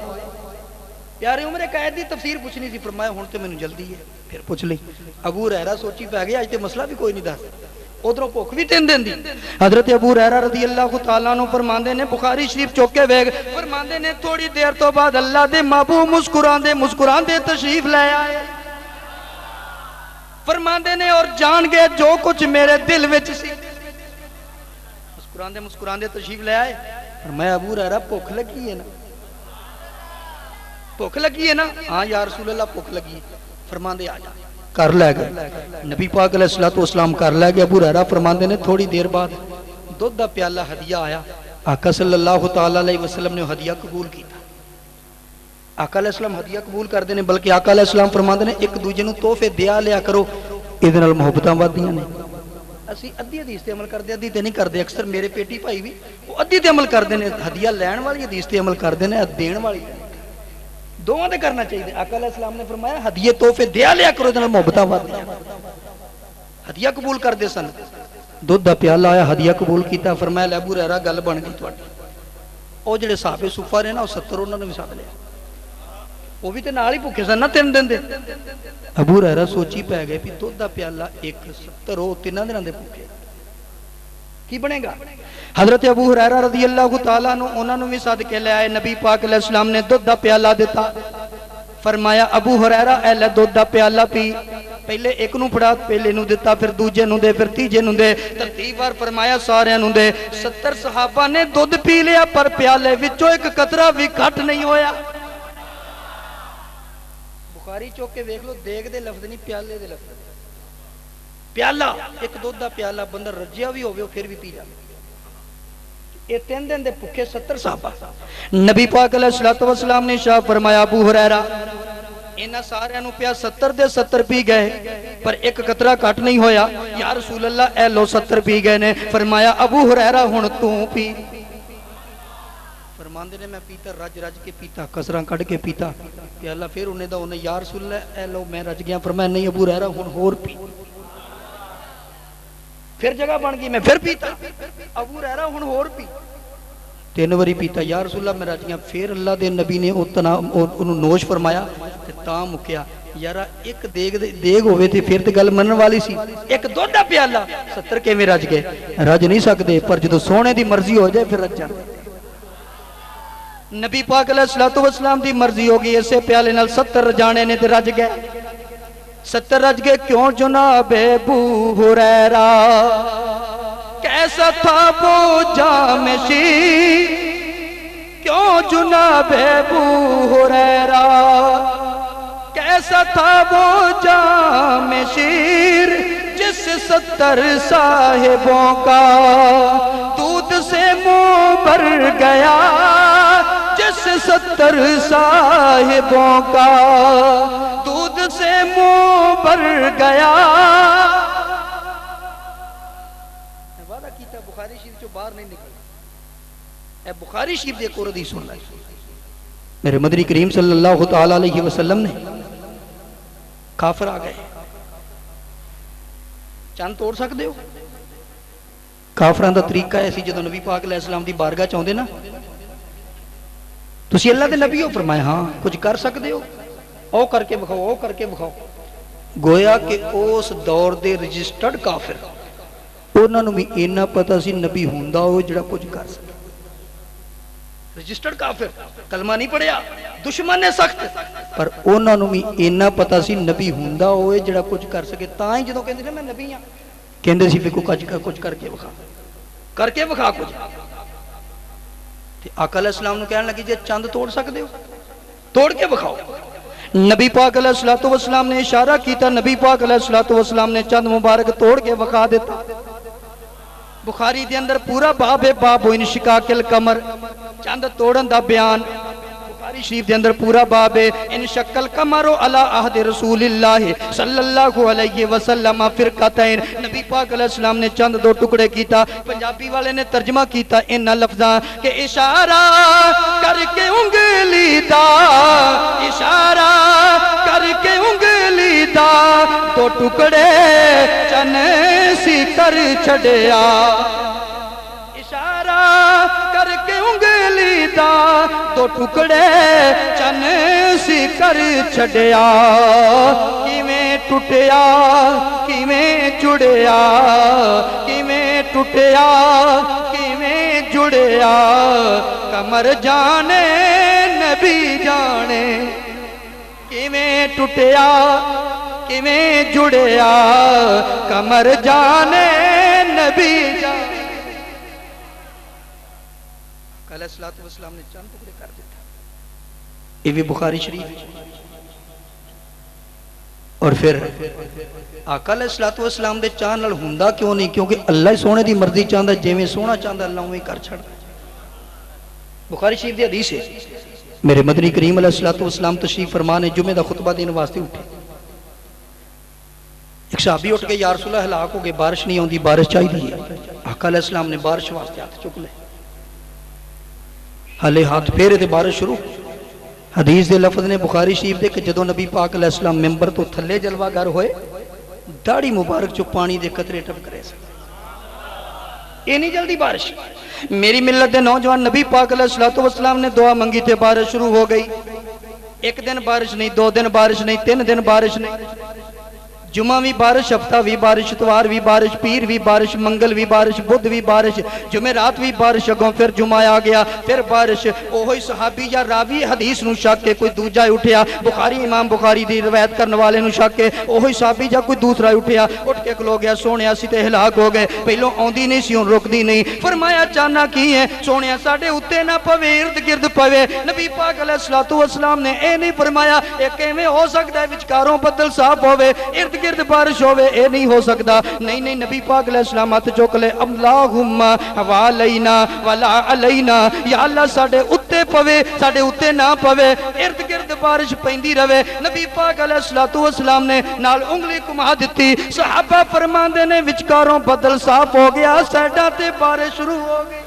پیارے عمر ایک آیت دی تفسیر پوچھنی تھی. فرمایا ہوں تو میں جلدی ہے پھر پوچھ لی. ابو ہریرہ سوچی پہ گیا آج تے مسئلہ بھی کوئی نہیں دس, ادھروں بھوک بھی تین دن دی. حضرت ابو ہریرہ رضی اللہ تعالیٰ عنہ فرماندے نے بخاری شریف چوکے ویگ فرماندے نے تھوڑی دیر تو بعد اللہ دے محبوب مسکران دے تشریف لے آئے. فرماندے نے اور جان گئے جو کچھ میرے دل وچ سی, مسکران دے تشریف لے آئے. فرمایا ابو ہریرہ بھوک لگی ہے نا, بھوک لگی ہے نا؟ ہاں یا رسول اللہ بھوک لگی. فرماندے آ جا, کر لے گئے. نبی پاک علیہ السلام کر لے گئے. ابو ہریرہ فرماندے نے تھوڑی دیر بعد دودھ دا پیالہ ہدیہ آیا. آقا صلی اللہ تعالی علیہ وسلم نے ہدیہ قبول کیتا. آقا علیہ السلام ہدیہ قبول کر دینے, بلکہ آقا علیہ السلام فرماندے نے ایک دوجے نوں تحفے دیا لیا کرو, ادھے نال محبتاں ودیاں نے. اسی ادھی حدیث تے عمل کردے, ادھی تے نہیں کردے. اکثر میرے پیٹی بھائی بھی وہ ادھی تے عمل کردے نے, ہدیہ لین والی حدیث تے عمل کردے نے, دین والی دونوں تے کرنا چاہیے. آقا علیہ السلام نے فرمایا ہدیے تحفے دیا لیا کرو, ادھے نال محبتاں ودیاں. ہدیہ قبول کردے سن. دودھ دا پیالہ آیا, ہدیہ قبول کیتا. فرمایا لے ابو ہریرہ گل بن گئی تواڈی. او جڑے صحابہ صفہ نے نا 70 انہاں نے بھی ساتھ لیا, وہ بھی تے نال ہی بھوکے سن نا 3 دن دے. ابو ہریرہ سوچی پہ گئے بھی دودھ دا پیالہ 170 او 3 دناں دے بھوکے کی بنے گا. حضرت ابو ہریرہ رضی اللہ تعالیٰ عنہ انہاں نوں بھی ساتھ کے لے آئے. نبی پاک علیہ السلام نے دودھ دا پیالہ دیتا. فرمایا ابو ہریرہ اے لے دودھ دا پیالہ پی. پہلے ایک نو پڑا, پہلے نو دیتا, پھر دوجے نو دے, پھر تیجے نو دے, ترتیب وار فرمایا سارے نو دے. 70 صحابہ نے دودھ پی لیا پر پیالے وچوں ایک قطرہ بھی گھٹ نہیں ہویا. بخاری چوک کے دیکھ لو, دیگ دے لفظ نہیں پیالے دے لفظ. پیالہ ایک دودھ دا پیالہ بندہ رجیا بھی ہوگے پھر بھی پی جائے. یہ 3 دن دے بھوکے 70 صحابہ. نبی پاک علیہ السلام نے شاہ فرمایا ابو ہریرہ انہاں سارے نو پیا 70 دے 70 پی گئے پر ایک قطرہ گھٹ نہیں ہویا. یا رسول اللہ اے لو 70 پی گئے نے. فرمایا ابو ہریرہ ہن تو پی. فرماندے نے میں پیتا رج رج کے پیتا کسراں کڈ کے پیتا پیالہ پھر انہیں یا رسول اللہ اے لو میں رج گیا فرمایا نہیں ابو ہریرہ ہن ہور پی پھر جگہ بن گئی میں پھر پیتا ابو ہریرہ ہن ہور پی 3 واری پیتا یا رسول اللہ میں رج گیا پھر اللہ دے نبی نے انہوں نوش فرمایا تے تاں مکیا یارا ایک دیگ ہوئے تھے پھر تے گل منن والی سی ایک دودھ دا پیالہ 70 کے میں رج گئے رج نہیں سکتے پر جدو سونے دی مرضی ہو جائے پھر رج جاندے نبی پاک علیہ السلام دی مرضی ہوگی اسے پیالے نال 70 رجانے نے تے رج گئے 70 رج گئے کیوں جناب ابو ہریرہ کیسا تھا وہ جام شیر کیوں جناب ابو ہریرہ کیسا تھا وہ جام شیر جس 70 صاحبوں کا دودھ سے منہ بھر گیا جس 70 صاحبوں کا دودھ سے منہ بھر گیا وعدہ کیتا بخاری شریف جو باہر نہیں نکل اے بخاری شریف دیکھ اور حدیث سن لائے میرے مدنی کریم صلی اللہ تعالیٰ علیہ وسلم نے کافر آ گئے چند توڑ سکتے ہو کافران دا طریقہ ایسی جدو نبی پاک علیہ السلام دی بارگاہ چاہتے نا تسی اللہ دے نبی ہو فرمائے ہاں کچھ کر سکتے ہو او کر کے بکھاؤ او کر کے بکھاؤ گویا کہ اس دور دے رجسٹرڈ کافر انہوں نے بھی اینا پتا سی نبی ہوندہ ہو جڑا کچھ کر سکتے رجسٹرڈ کافر کلمہ نہیں پڑھیا دشمن نے سخت پر انہوں نے بھی اینا پتا سی نبی ہوندہ ہوئے جڑا کچھ کر سکے تائیں جدوں کہندے نے میں نبی ہاں کہندے سی پھر کچھ کر کے بکھا کچھ آقا علیہ السلام نے کہنے لگی جے چند توڑ سکتے ہو توڑ کے بکھاؤ نبی پاک علیہ السلام نے اشارہ کیتا نبی پاک علیہ السلام نے چند مبارک توڑ کے بکھا دیتا بخاری دے اندر پورا باب ہے باب و انشقاق القمر چند توڑن دا بیان بخاری شریف دے اندر پورا باب ہے انشق القمر علی عہد رسول اللہ صلی اللہ علیہ وسلم فرقتین نبی پاک علیہ السلام نے چند دو ٹکڑے کیتا پنجابی والے نے ترجمہ کیتا ان لفظاں کہ اشارہ کر کے انگلی دا اشارہ کر کے انگلی دا دو ٹکڑے چن سی کر چھڑیا اشارہ کر کے انگلی دا دو ٹکڑے چن سی کر چھڑیا کیویں ٹوٹیا کیویں جڑیا کیویں ٹوٹیا کیویں جڑیا کمر جانے نبی جانے کیویں ٹوٹیا کیویں جڑیا کمر جانے نبی جانے علیہ السلام نے چند ٹکڑے کر دیتا یہ بھی بخاری شریف اور پھر آقا علیہ السلام دے چاند نال ہوندا کیوں نہیں کیونکہ اللہ سونے دی مرضی چاہندا جویں سونا چاہندا اللہ اوویں کر چھڑدا بخاری شریف دی حدیث ہے میرے مدنی کریم علیہ السلام تشریف فرما نے جمعہ دا خطبہ دین واسطے اٹھے ایک صحابی اٹھ کے یا رسول اللہ ہلاک ہو گئے بارش نہیں ہوندی بارش چاہیے آقا علیہ السلام نے بارش واسطے ہاتھ چک لے ہلے ہاتھ پھیرے تے بارش شروع حدیث دے لفظ نے بخاری شریف دے کہ جدو نبی پاک علیہ السلام ممبر تو تھلے جلوہ گر ہوئے داڑھی مبارک جو پانی دے قطرے ٹپ کرے سکتے یہ نہیں جلدی بارش میری ملت دے نوجوان نبی پاک علیہ السلام نے دعا منگی تے بارش شروع ہو گئی 1 دن بارش نہیں 2 دن بارش نہیں 3 دن بارش نہیں جمعہ بھی بارش ہفتہ بھی بارش اتوار بھی بارش پیر بھی بارش منگل بھی بارش بدھ بھی بارش جمعرات بھی بارش اگوں پھر جمعہ آ گیا پھر بارش اوہی صحابی یا راوی حدیث نو شک کے کوئی دوجا اٹھیا بخاری امام بخاری دی روایت کرنے والے نو شک کے اوہی صحابی یا کوئی دوسرا اٹھیا اٹھ کے کھلو گیا سونیا سی تے ہلاک ہو گئے پہلو اوندی نہیں سی ہن رکدی نہیں فرمایا چانا کی ہے سونیا ساڈے اوتے نہ پوے ارد گرد پوے نبی پاک علیہ السلام نے اے نہیں فرمایا اے کیویں ہو سکدا ہے وچکاروں بدل صاف ہوے ارد گرد بارش ہوئے اے نہیں ہو سکتا نہیں نبی پاک علیہ السلام ہاتھ چوک لے اللہم حوالینا ولا علینا یا اللہ ساڑھے اتے پوے ساڑھے اتے نہ پوے ارد گرد بارش پیندی روے نبی پاک علیہ السلام نے نال انگلی کما دیتی صحابہ فرمان دینے وچکاروں بدل صاف ہو گیا سیڈا تے بارش شروع ہو گئی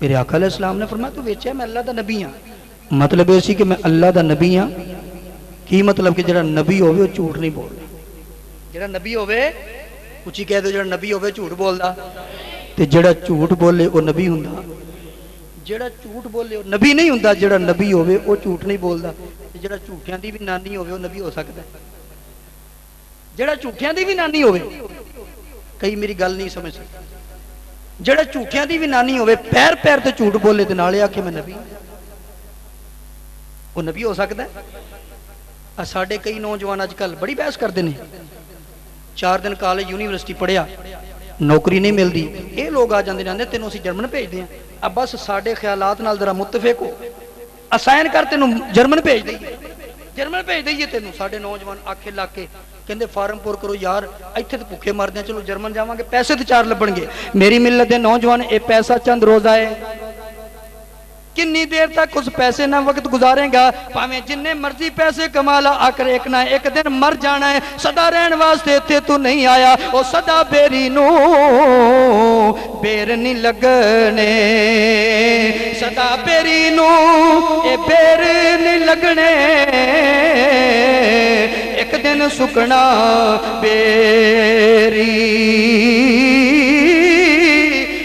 میرے آقا علیہ السلام نے فرمایا تو ویچیا میں اللہ دا نبی ہاں. مطلب یہ سی کہ میں اللہ دا نبی ہاں. کی مطلب کہ جڑا نبی ہوئے وہ جھوٹ نہیں بولدا. جڑا نبی ہوئے اچھی کہہ دو جڑا نبی ہوئے جھوٹ بولدا تے جڑا جھوٹ بولے وہ نبی ہوندا. جڑا جھوٹ بولے وہ نبی نہیں ہوندا. جڑا نبی ہوئے وہ جھوٹ نہیں بولدا. جڑا جھوٹیاں دی بھی نانی ہوئے وہ نبی ہو سکتا ہے. جڑا جھوٹیاں دی بھی نانی ہوئے کئی میری گل نہیں سمجھ سکتا. جڑا جھوٹیاں دی بھی نانی ہوئے پیر پیر تے جھوٹ بولے تے نالے آکھے میں نبی وہ نبی ہو سکتا ہے. ساڈے کئی نوجوان اج کل بڑی بحث کرتے ہیں. 4 دن کالج یونیورسٹی پڑھیا نوکری نہیں ملتی. یہ لوگ آ جاندے نے تینوں اسی جرمن بھیجتے ہیں. اب بس ساڈے خیالات نال ذرا متفق ہو اسائن کر تینوں جرمن بھیج دئیے. جرمن بھیج دئیے تینوں. ساڈے نوجوان آکھے لا کے کہندے فارم پور کرو یار ایتھے تے بھوکے مردے ہیں چلو جرمن جاواں گے پیسے تے 4 لبن گے. میری ملت دے نوجوان اے پیسہ چند روزہ ہے. کنی دیر تک اس پیسے نہ وقت گزاریں گا پاویں جننے مرضی پیسے کما لا آکر ایک نہ ایک دن مر جانا ہے. صدا رہن واسطے تے تو نہیں آیا او صدا بیری نو بیر نہیں لگنے. صدا بیری نو اے بیر نہیں لگنے. ایک دن سکنا بیری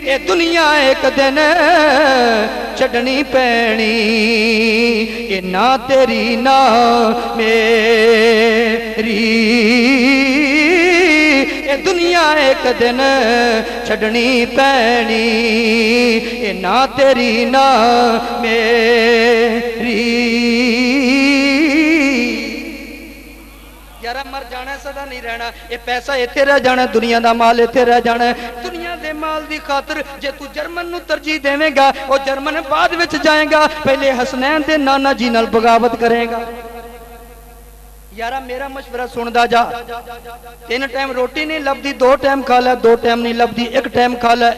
اے دنیا ایک دن چھڈنی پینی. اے نہ تیری نہ میری اے دنیا ایک دن چھڈنی پینی. اے نہ تیری نہ میری. یارا مر جانا ہے صدا نہیں رہنا. یہ پیسہ ایتھے رہ جانا ہے. دنیا دا مال ایتھے رہ جانا ہے. دنیا دے مال دی خاطر جے تو جرمن نو ترجیح دیویں گا وہ جرمن بعد وچ جائے گا. پہلے حسنین دے نانا جی نال بغاوت کرے گا. یارا میرا مشورہ سندا جا. 3 ٹائم روٹی نہیں لبدی 2 ٹائم کھا لے. 2 ٹائم نہیں لبدی 1 ٹائم کھا لے.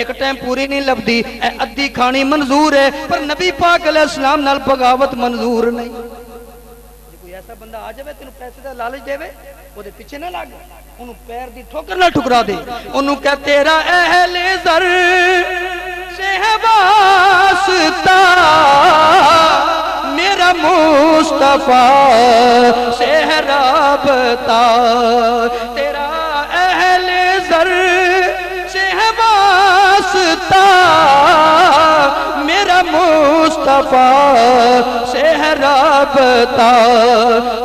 1 ٹائم پوری نہیں لبدی ادھی کھانی منظور ہے پر نبی پاک علیہ السلام نال بغاوت منظور نہیں. ایسا بندہ آ جائے تینوں پیسے دا لالچ دے وہ دے پیچھے نہ لگ انہوں پیر دی ٹھوکر نہ ٹھکرا دے. انہوں کہ تیرا اہل زر سے ہے واسطہ میرا مصطفیٰ سے ہے رابطہ. تیرا اہل زر سے ہے واسطہ میرا مصطفیٰ سے ہے رابطہ.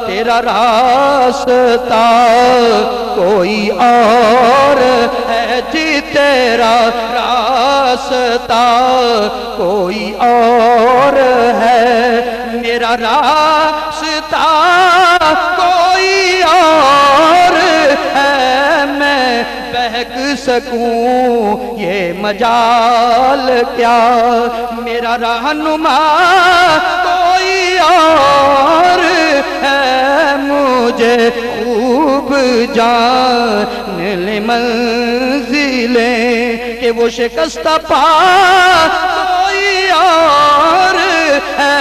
تیرا راستہ کوئی اور ہے جی. تیرا راستہ کوئی اور ہے. میرا راستہ کوئی اور ہے. میں بہک سکوں یہ مجال کیا. میرا رہنما کوئی اور ہے. مجھے خوب جان لے منزلیں کہ وہ شکستہ پا کوئی اور ہے.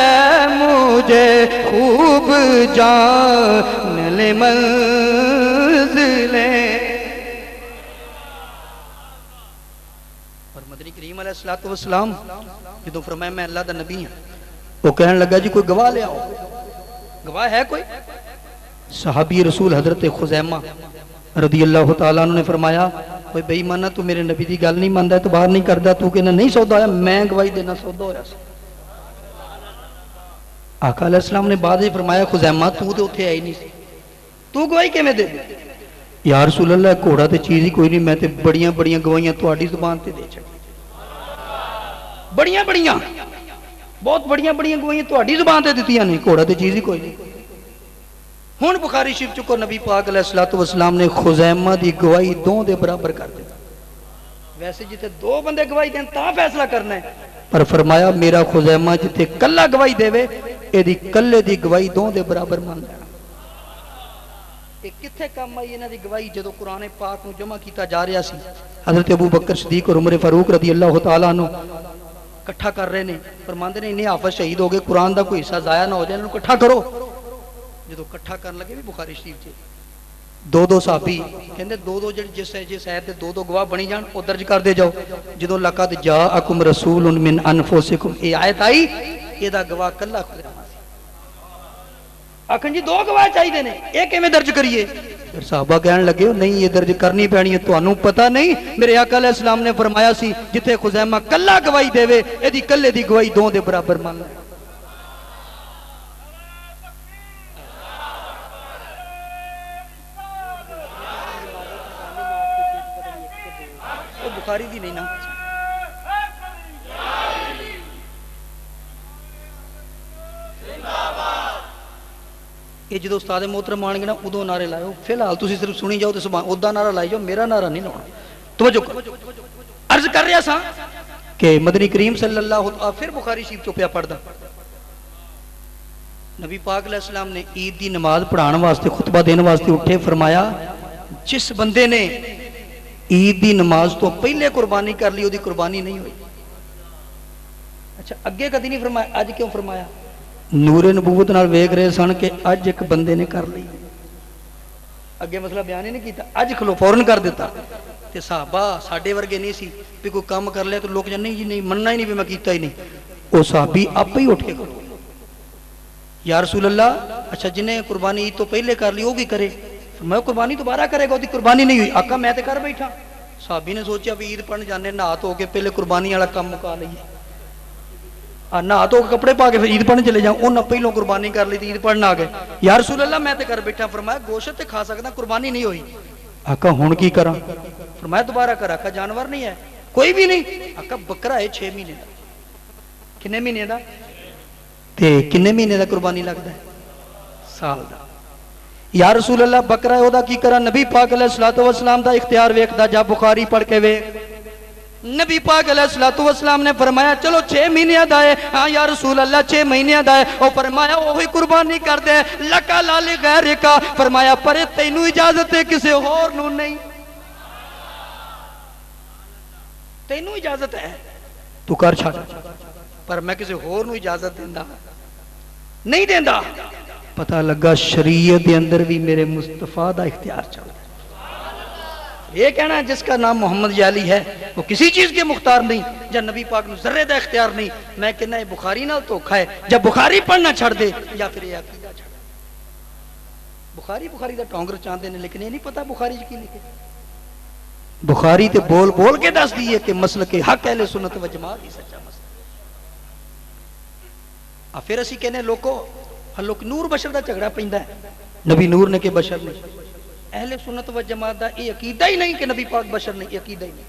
مجھے خوب جان لے منزلیں. اور مدنی کریم علیہ السلام جدو فرمایا میں اللہ دا نبی ہوں وہ کہنے لگا جی کوئی گواہ لے آؤ. گواہ ہے کوئی؟ صحابی رسول حضرت خزیمہ رضی اللہ تعالیٰ عنہ نے فرمایا کوئی بے ایمانہ تو میرے نبی دی گل نہیں ماندا تو باہر نہیں کردا. تو کہنا نہیں سودا ہویا میں گواہی دینا سودا ہویا سی. آقا علیہ السلام نے بعد ہی فرمایا خزیمہ تو تے اوتھے آئی نہیں سی تو گواہی کیویں دے. یا رسول اللہ گھوڑا تے چیز ہی کوئی نہیں میں تے بڑیاں بڑیاں گواہیاں تہاڈی زبان تے دے چھڑی. بڑیاں بڑیاں بہت بڑیاں بڑیاں گواہیاں تہاڈی زبان تے دتیاں نہیں. گھوڑا تے چیز ہی کوئی نہیں. ہن بخاری شریف چکو نبی پاک علیہ السلام نے خزیمہ دی گواہی 2 دے برابر کر دی. ویسے جتے 2 بندے گواہی دیں تا فیصلہ کرنا ہے پر فرمایا میرا خزیمہ جتے کلا گواہی دے وے اے دی کلے دی گواہی 2 دے برابر مان لینا. اے کتھے کام آئی انہاں دی گواہی جدو قرآن پاک نو جمع کیتا جا رہا سی. حضرت ابو بکر صدیق اور عمر فاروق رضی اللہ تعالیٰ عنہ کٹھا کر رہے نے فرماندے نے انہیں حافظ شہید ہو گئے قرآن دا کوئی حصہ ضائع نہ ہو جائے انہوں کٹھا کرو. جدو کٹھا کرن لگے بھی بخاری شریف چ دو دو صحابی کہندے دو دو جس شہر دے دو دو گواہ بنی جان وہ درج کر دے جاؤ. جدوں لقد جاءکم رسول من انفسکم یہ آیت آئی یہ دا گواہ کلا خدا آخر جی دو گواہ چاہیے نے یہ کیویں درج کریے؟ پھر صحابہ کہنے لگے نہیں یہ درج کرنی پینی ہے. تانوں پتہ نہیں میرے آقا علیہ السلام نے فرمایا سی جتھے خزیمہ کلا گواہی دے ایدی کلے دی گواہی دو دے برابر مان لے. بخاری دی نہیں نا یہ جدو استاد محترم آن گے نا ادو نعرے لائیو. فی الحال تسی صرف سنی جاؤ تو سبحان ادا نعرہ لائی جاؤ میرا نعرہ نہیں لاؤنا. توجہ عرض کر رہا سا کہ مدنی کریم صلی اللہ علیہ وسلم پھر بخاری شریف چو پیا پڑھدا نبی پاک علیہ السلام نے عید دی نماز پڑھان واسطے خطبہ دین واسطے اٹھے فرمایا جس بندے نے عید دی نماز تو پہلے قربانی کر لی وہ دی قربانی نہیں ہوئی. اچھا اگے کدی نہیں فرمایا اج کیوں فرمایا؟ نور نبوت نال ویکھ رہے سن کہ اج ایک بندے نے کر لی. اگے مسئلہ بیان ہی نہیں کیتا اج کھلو فوراً کر دیتا. تے صحابہ ساڈے ورگے نہیں سی بھی کوئی کام کر لیا تو لوگ جان نہیں جی نہیں مننا ہی نہیں بھی میں کیتا ہی نہیں. وہ صحابی آپ ہی اٹھ کے کھلو یا رسول اللہ اچھا جنہیں قربانی عید تو پہلے کر لی وہ بھی کرے. میں قربانی دوبارہ کرے گا وہ قربانی نہیں ہوئی. آقا میں تے کر بیٹھا. صحابی نے سوچا بھی عید پڑھن جانے نہا تو کے پہلے قربانی والا کام مکا لئیے نہا تو کپڑے پا کے پھر عید پڑھنے چلے جاؤں انہاں پہلوں قربانی کر لی تھی عید پڑھنا آ گئے. یا رسول اللہ میں تے کر بیٹھا. فرمایا گوشت تے کھا سکتا قربانی نہیں ہوئی. آقا ہن کی کراں؟ فرمایا دوبارہ کر. آقا جانور نہیں ہے کوئی بھی نہیں. آقا بکرا ہے 6 مہینے دا. کنے مہینے دا تے کنے مہینے دا قربانی لگدا ہے؟ سال دا. یا رسول اللہ بکرا ہے اودا کی کرا؟ نبی پاک علیہ الصلوۃ والسلام دا اختیار ویکھدا جا بخاری پڑھ کے ویکھ. نبی پاک علیہ الصلوۃ والسلام نے فرمایا چلو 6 مہینے دا ہے. ہاں یا رسول اللہ 6 مہینے دا ہے. او فرمایا وہی قربانی کر دے لکا لال غیر کا. فرمایا پر تینوں اجازت ہے کسی اور نو نہیں. تینوں اجازت ہے تو کر چھڑ پر میں کسی اور نو اجازت دیندا نہیں دیندا. پتہ لگا شریعت دے اندر بھی میرے مصطفیٰ دا اختیار چل رہا ہے. یہ کہنا ہے جس کا نام محمد علی ہے وہ کسی چیز کے مختار نہیں جب نبی پاک نے ذرے دا اختیار نہیں. میں کہنا ہے بخاری نہ دھوکھا ہے. جب بخاری پڑھنا چھڑ دے یا پھر یہ عقیدہ چھڑ دے. بخاری دا ٹونگر چاندے نے لیکن یہ نہیں پتا بخاری کی لکھے. بخاری تے بول بول کے دس دیئے کہ مسلک حق اہل سنت و جماعت ہی سچا مسئلہ. پھر اسی کہنے لوگوں لوگ نور بشر دا جھگڑا پیندا ہے. نبی نور نے کہ بشر نہیں. اہل سنت و جماعت دا یہ عقیدہ ہی نہیں کہ نبی پاک بشر نہیں. یہ عقیدہ ہی نہیں.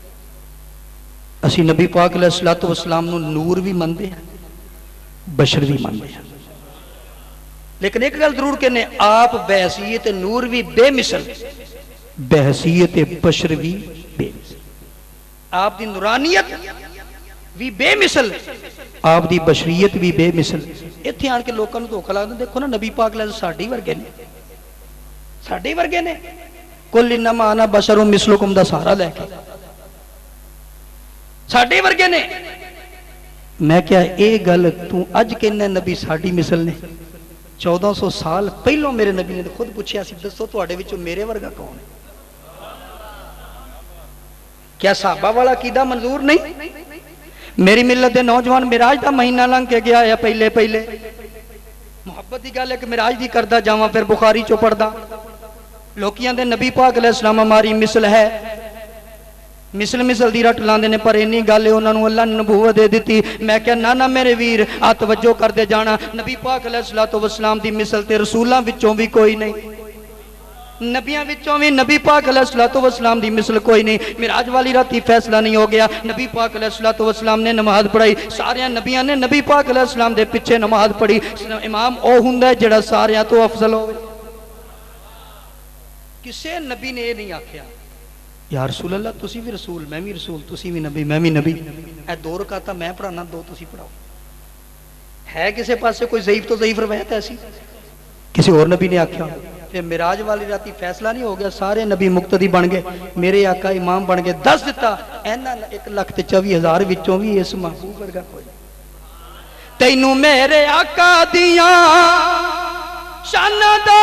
اسی نبی پاک علیہ الصلوۃ والسلام نو نور بھی مندے ہیں بشر بھی مندے ہیں. لیکن ایک گل ضرور کہنے آپ بحیثیت نور بھی بے مثل بحیثیت بشر بھی بے مثل. آپ دی نورانیت بھی بے مثل آپ دی بشریت بھی بے مثل. اتھے آن کے لوگوں نے دھوکا لگتا دیکھو نا نبی پاک علیہ ساڈی ورگے نے ساڈی ورگے نے کل انما انا بشر مثلکم دا سارا لے کے ساڈی ورگے نے. میں کیا اے گل تو اج کہنا نبی ساڈی مثل نے 1400 سال پہلوں میرے نبی نے خود پوچھیا سی دسو تواڈے وچوں میرے ورگا کون ہے؟ کیا صحابہ والا عقیدہ منظور نہیں؟ میری ملت دے نوجوان معراج دا مہینہ لنگ کے گیا ہے پہلے پہلے محبت دی گل ہے کہ معراج دی کردا جاواں پھر بخاری چو پڑھدا. لوکیاں دے نبی پاک علیہ السلام ہماری مثل ہے مثل دی رٹ لاندے نے پر اینی گل ہے انہاں نوں اللہ نے نبوت دے دتی. میں کہ نانا میرے ویر آ توجہ کر دے جانا نبی پاک علیہ الصلوۃ والسلام دی مثل تے رسولاں وچوں بھی کوئی نہیں. نبیاں وچوں بھی نبی پاک علیہ الصلوۃ والسلام دی مثل کوئی نہیں. معراج والی راتی فیصلہ نہیں ہو گیا. نبی پاک علیہ الصلوۃ والسلام نے نماز پڑھائی. سارے نبیاں نے نبی پاک علیہ السلام دے پیچھے نماز پڑھی. امام او ہوندا ہے جڑا سارے تو افضل ہوے. کسے نبی نے یہ نہیں آکھیا یا رسول اللہ تسی بھی رسول میں بھی رسول تسی بھی نبی میں بھی نبی اے 2 رکعتاں میں پڑھانا 2 تسی پڑھاؤ. ہے کسے پاسے کوئی ضعیف تو ضعیف روایت ایسی کسی اور نبی نے آکھیا؟ پھر معراج والی راتی فیصلہ نہیں ہو گیا سارے نبی مقتدی بن گئے میرے آقا امام بن گئے. دس دیتا اینا 1,24,000 وچوں بھی اس محبوب ورگا کوئی. تینوں میرے آقا دیاں شان دا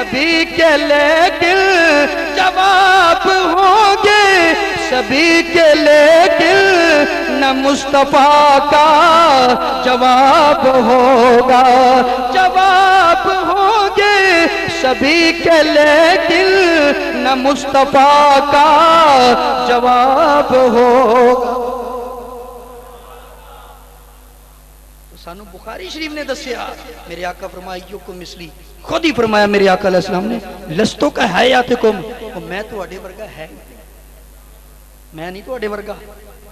سبھی کے لیکن جواب ہوں گے، سبھی کے لیکن نہ مصطفیٰ کا جواب ہوگا، جواب ہوں گے سبھی کے لیکن نہ مصطفیٰ کا جواب ہوگا۔ سانو بخاری شریف نے دسیا، میرے آقا فرمایا کو مثلی، خود ہی فرمایا میرے آقا علیہ السلام نے، لستو کا حیاتکم، میں تو اڈے ورگا ہے، میں نہیں تو اڈے ورگا۔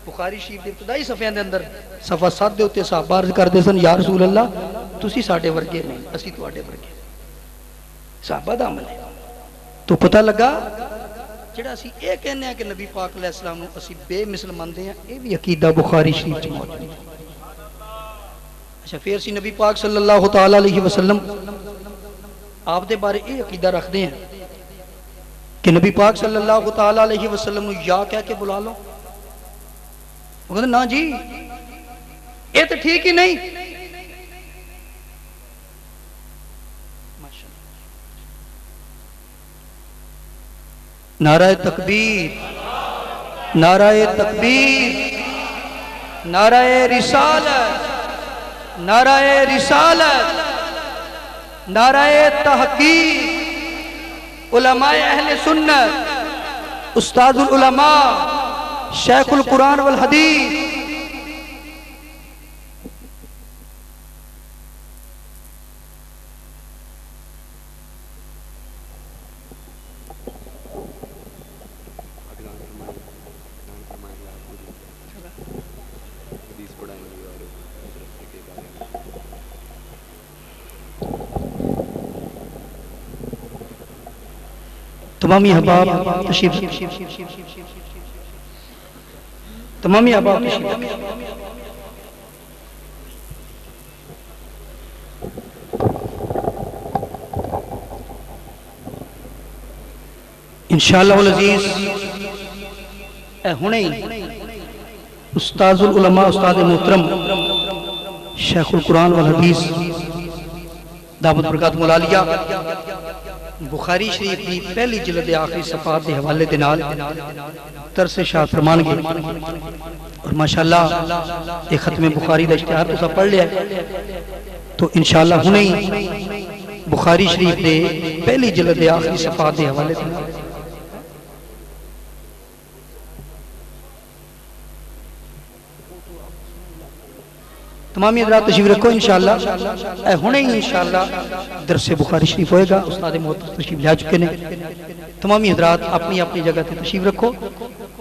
بخاری شریف دے ابتدائی صفحے دے اندر صفحہ 7 دے ہوتے صحابہ عرض کردے سن یا رسول اللہ تسی ساڈے ورگے نہیں، اسی تو اڈے ورگے، صحابہ دا عمل ہے۔ تو پتہ لگا جڑا اسی اے کہنے ہیں کہ نبی پاک علیہ السلام نو اسی بے مثل مندے ہیں، اے بھی عقیدہ بخاری شریف چ موجود ہے۔ اچھا پھر سی نبی پاک صلی اللہ تعالی علیہ وسلم آپ دے بارے اے عقیدہ رکھ دے ہیں کہ نبی پاک صلی اللہ تعالی علیہ وسلم نو یا کہہ کے بلا لو، وہ کہتے نا جی اے تو ٹھیک ہی نہیں۔ نعرہ تکبیر، نعرہ تکبیر، نعرہ رسالت، نعرہ رسالت، نعرہ تحقیق، علماء اہل سنت، استاد العلماء، شیخ القرآن والحدیث۔ تمامی احباب تشریف، تمامی احباب تشریف۔ انشاءاللہ العزیز اے ہنے استاذ العلماء، استاد محترم شیخ القرآن والحدیث دعوت برکات ملالیہ بخاری شریف کی پہلی جلد آخری صفحات کے حوالے دے نال ترس شاہ فرمان گے، اور ماشاءاللہ ایک ختم بخاری دا اشتہار تو سب پڑھ لیا ہے، تو انشاءاللہ ہنے بخاری شریف دے پہلی جلد آخری صفحات کے حوالے دے نال تمامی حضرات تشریف رکھو انشاءاللہ۔ اے ہونے ہی انشاءاللہ درس بخاری شریف ہوئے گا، استاد محترم تشریف لے چکے ہیں۔ تمامی حضرات اپنی اپنی جگہ تے تشریف رکھو،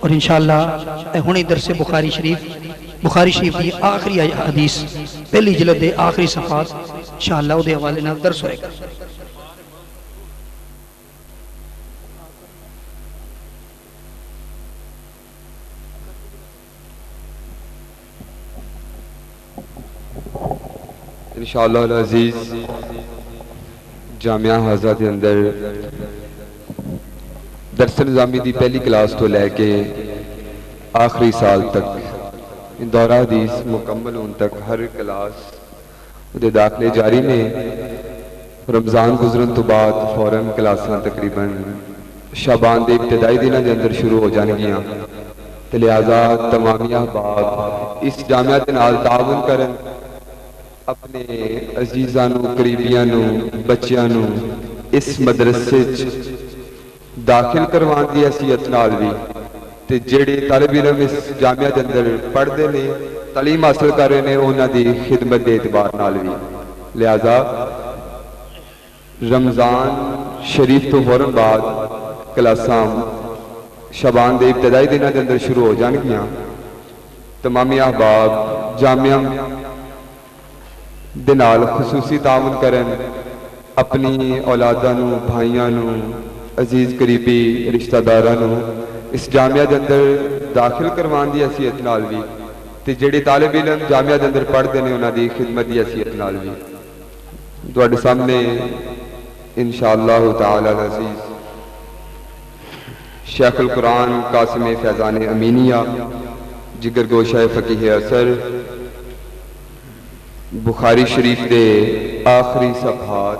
اور انشاءاللہ اے ہونے درس بخاری شریف کی آخری حدیث پہلی جلد دے آخری صفحات انشاءاللہ دے حوالے نال درس ہوئے گا۔ انشاءاللہ العزیز جامعہ حاضرہ کے اندر درس نظامی دی پہلی کلاس تو لے کے آخری سال تک دورہ حدیث مکمل ہون تک ہر کلاس دے داخلے جاری نے۔ رمضان گزرن تو بعد فوراً کلاساں تقریباً شعبان دے ابتدائی دنوں دے اندر شروع ہو جان گیاں، تے لہٰذا تمامی احباب اس جامعہ دے نال تعاون کرن، اپنے عزیزانو، قریبیانو، بچیانو اس مدرسے داخل کروان دی حیثیت نال بھی، تے جڑے طالب علم اس جامعہ دے اندر پڑھدے نے، تعلیم حاصل کر رہے نے، انہاں دی خدمت دے اعتبار نال بھی۔ لہذا رمضان شریف تو فوراً بعد کلاساں شعبان دے ابتدائی دنوں دے اندر شروع ہو جان گیاں۔ تمامی احباب جامعہ دے نال خصوصی تعاون کرن، اپنی اولادانو، بھائیانو، عزیز قریبی رشتہ دارانو اس جامعہ دے اندر داخل کروان دی حیثیت نال بھی، تے جڑے طالب علم جامعہ دے اندر پڑھدے نے انہاں دی خدمت دی حیثیت نال بھی۔ تواڈے سامنے انشاءاللہ تعالی العزیز شیخ القرآن قاسم فیضان امینیہ جگر گوشہ فقیہ اثر بخاری شریف دے آخری صفحات